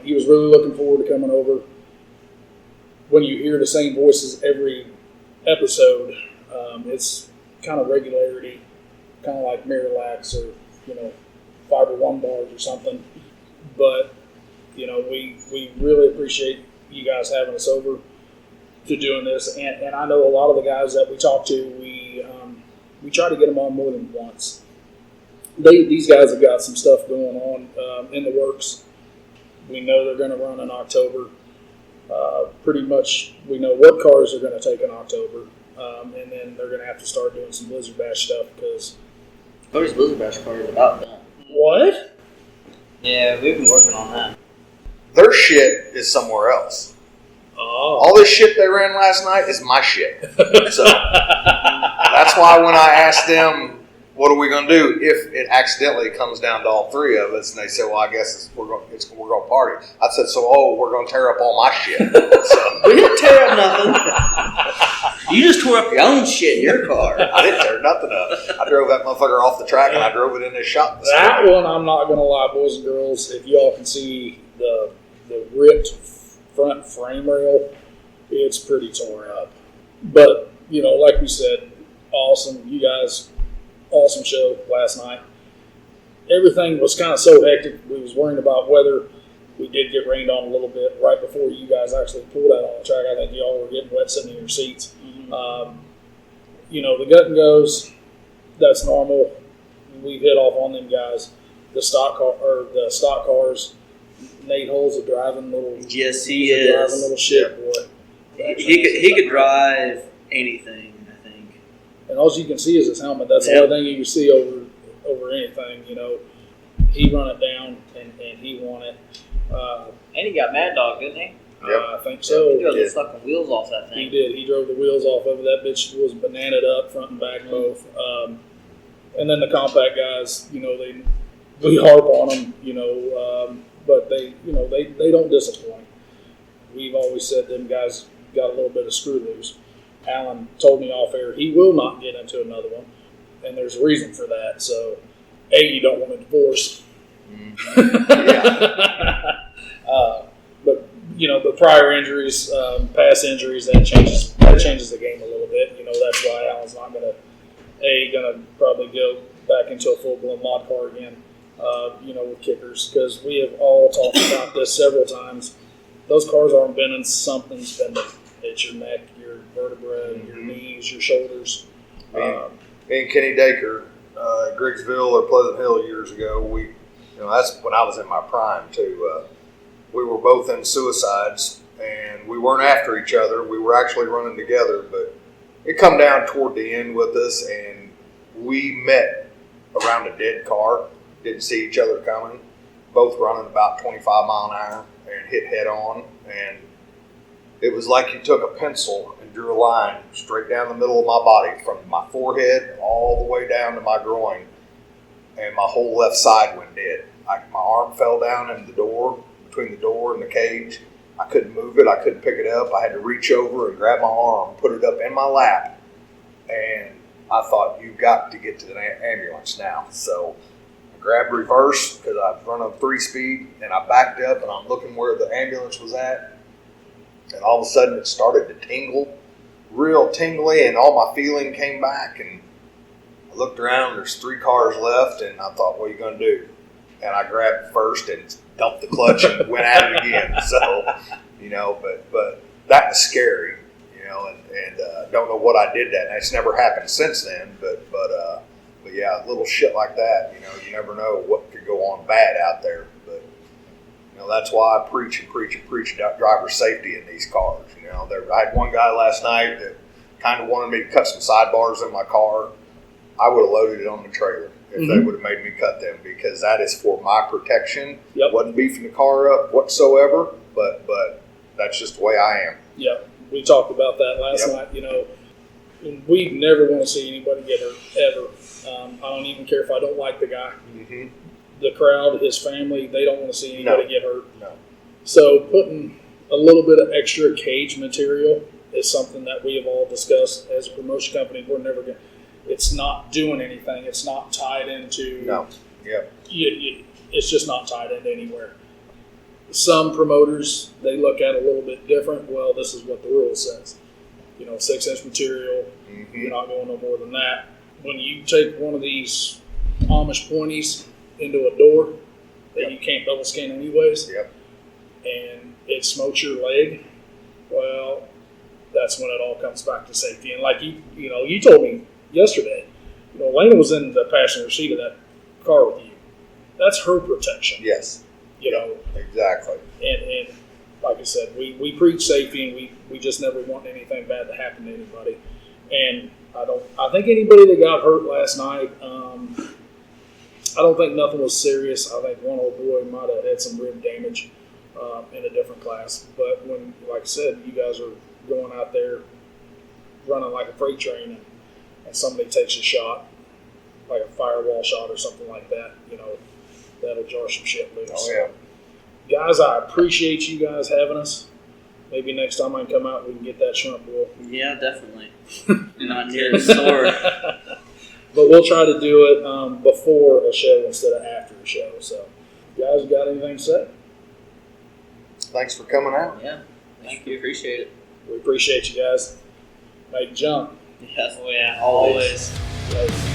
he was really looking forward to coming over. When you hear the same voices every episode, it's kind of regularity, kind of like Miralax or, Fiber One bars or something. But, we really appreciate you guys having us over. to doing this, and I know a lot of the guys that we talk to, we try to get them on more than once. These guys have got some stuff going on in the works. We know they're going to run in October. Pretty much, we know what cars they're going to take in October, and then they're going to have to start doing some Blizzard Bash stuff because. Cody's Blizzard Bash car is about done. What? Yeah, we've been working on that. Their shit is somewhere else. Oh. All this shit they ran last night is my shit. So that's why when I asked them, what are we going to do if it accidentally comes down to all three of us? And they said, well, I guess we're going to party. I said, we're going to tear up all my shit. So, We didn't tear up nothing. You just tore up your own shit in your car. I didn't tear nothing up. I drove that motherfucker off the track and I drove it in this shop. This That morning. one, I'm not going to lie, boys and girls, if y'all can see the ripped front frame rail, it's pretty torn up. But, like we said, awesome. You guys, awesome show last night. Everything was kind of so hectic. We was worrying about weather. We did get rained on a little bit right before you guys actually pulled out on the track. I think y'all were getting wet sitting in your seats. The gut and goes, that's normal. We've hit off on them guys. The stock cars, Nate Hull's a driving little. Yes, he he's a driving is. little shit boy. He could drive anything, I think. And all you can see is his helmet. That's the only thing you can see over anything. He run it down and he won it. And he got Mad Dog, didn't he? I think so. He drove the fucking wheels off that He thing. did. He drove the wheels off of it. That bitch was bananaed up, front and back both. And then the compact guys, we harp on them, but they don't disappoint. We've always said them guys got a little bit of screw loose. Alan told me off air he will not get into another one, and there's a reason for that. So, you don't want a divorce. But prior injuries, past injuries, that changes the game a little bit. That's why Alan's not gonna probably go back into a full blown mod car again. With kickers, because we have all talked about this several times. Those cars aren't bending; something's bending. It's your neck, your vertebrae, your knees, your shoulders. Me and Kenny Dacre, Griggsville or Pleasant Hill years ago, that's when I was in my prime too. We were both in suicides, and we weren't after each other. We were actually running together, but it come down toward the end with us, and we met around a dead car. Didn't see each other coming. Both running about 25 mile an hour and hit head on, and it was like you took a pencil and drew a line straight down the middle of my body from my forehead all the way down to my groin, and my whole left side went dead. My arm fell down in the door, between the door and the cage. I couldn't move it. I couldn't pick it up. I had to reach over and grab my arm, put it up in my lap, and I thought, you've got to get to the ambulance now. So I grabbed reverse because I was running 3-speed, and I backed up, and I'm looking where the ambulance was at, and all of a sudden it started to tingle, real tingly, and all my feeling came back, and I looked around, there's 3 cars left, and I thought, what are you going to do? And I grabbed first and dumped the clutch and went at it again. So, but that was scary, and don't know what I did that. And it's never happened since then, but yeah, little shit like that, you never know what could go on bad out there. But, that's why I preach about driver safety in these cars. I had one guy last night that kind of wanted me to cut some sidebars in my car. I would have loaded it on the trailer if they would have made me cut them, because that is for my protection. Yep. Wasn't beefing the car up whatsoever, but that's just the way I am. Yep. We talked about that last night. We never want to see anybody get hurt, ever. I don't even care if I don't like the guy. Mm-hmm. The crowd, his family, they don't want to see anybody get hurt. No. So putting a little bit of extra cage material is something that we have all discussed as a promotion company. We're never going to. It's not doing anything. It's not tied into. No. Yep. It's just not tied into anywhere. Some promoters, they look at it a little bit different. Well, this is what the rule says. 6-inch material. Mm-hmm. You're not going no more than that. When you take one of these Amish pointies into a door that you can't double scan anyways, Yep. and it smokes your leg, well, that's when it all comes back to safety. And like you told me yesterday, Lena was in the passenger seat of that car with you. That's her protection. Yes, exactly. And like I said, we preach safety, and we just never want anything bad to happen to anybody. And I think anybody that got hurt last night, I don't think nothing was serious. I think one old boy might have had some rib damage in a different class. But like I said, you guys are going out there running like a freight train, and somebody takes a shot, like a firewall shot or something like that, that'll jar some shit loose. Oh yeah. Guys, I appreciate you guys having us. Maybe next time I can come out, we can get that shrimp boil. Yeah, definitely. Not near as sore. But we'll try to do it before a show instead of after a show. So, guys, got anything to say? Thanks for coming out. Yeah, thank you. Appreciate it. We appreciate you guys. Make jump. Yes. Oh yeah, always. Guys.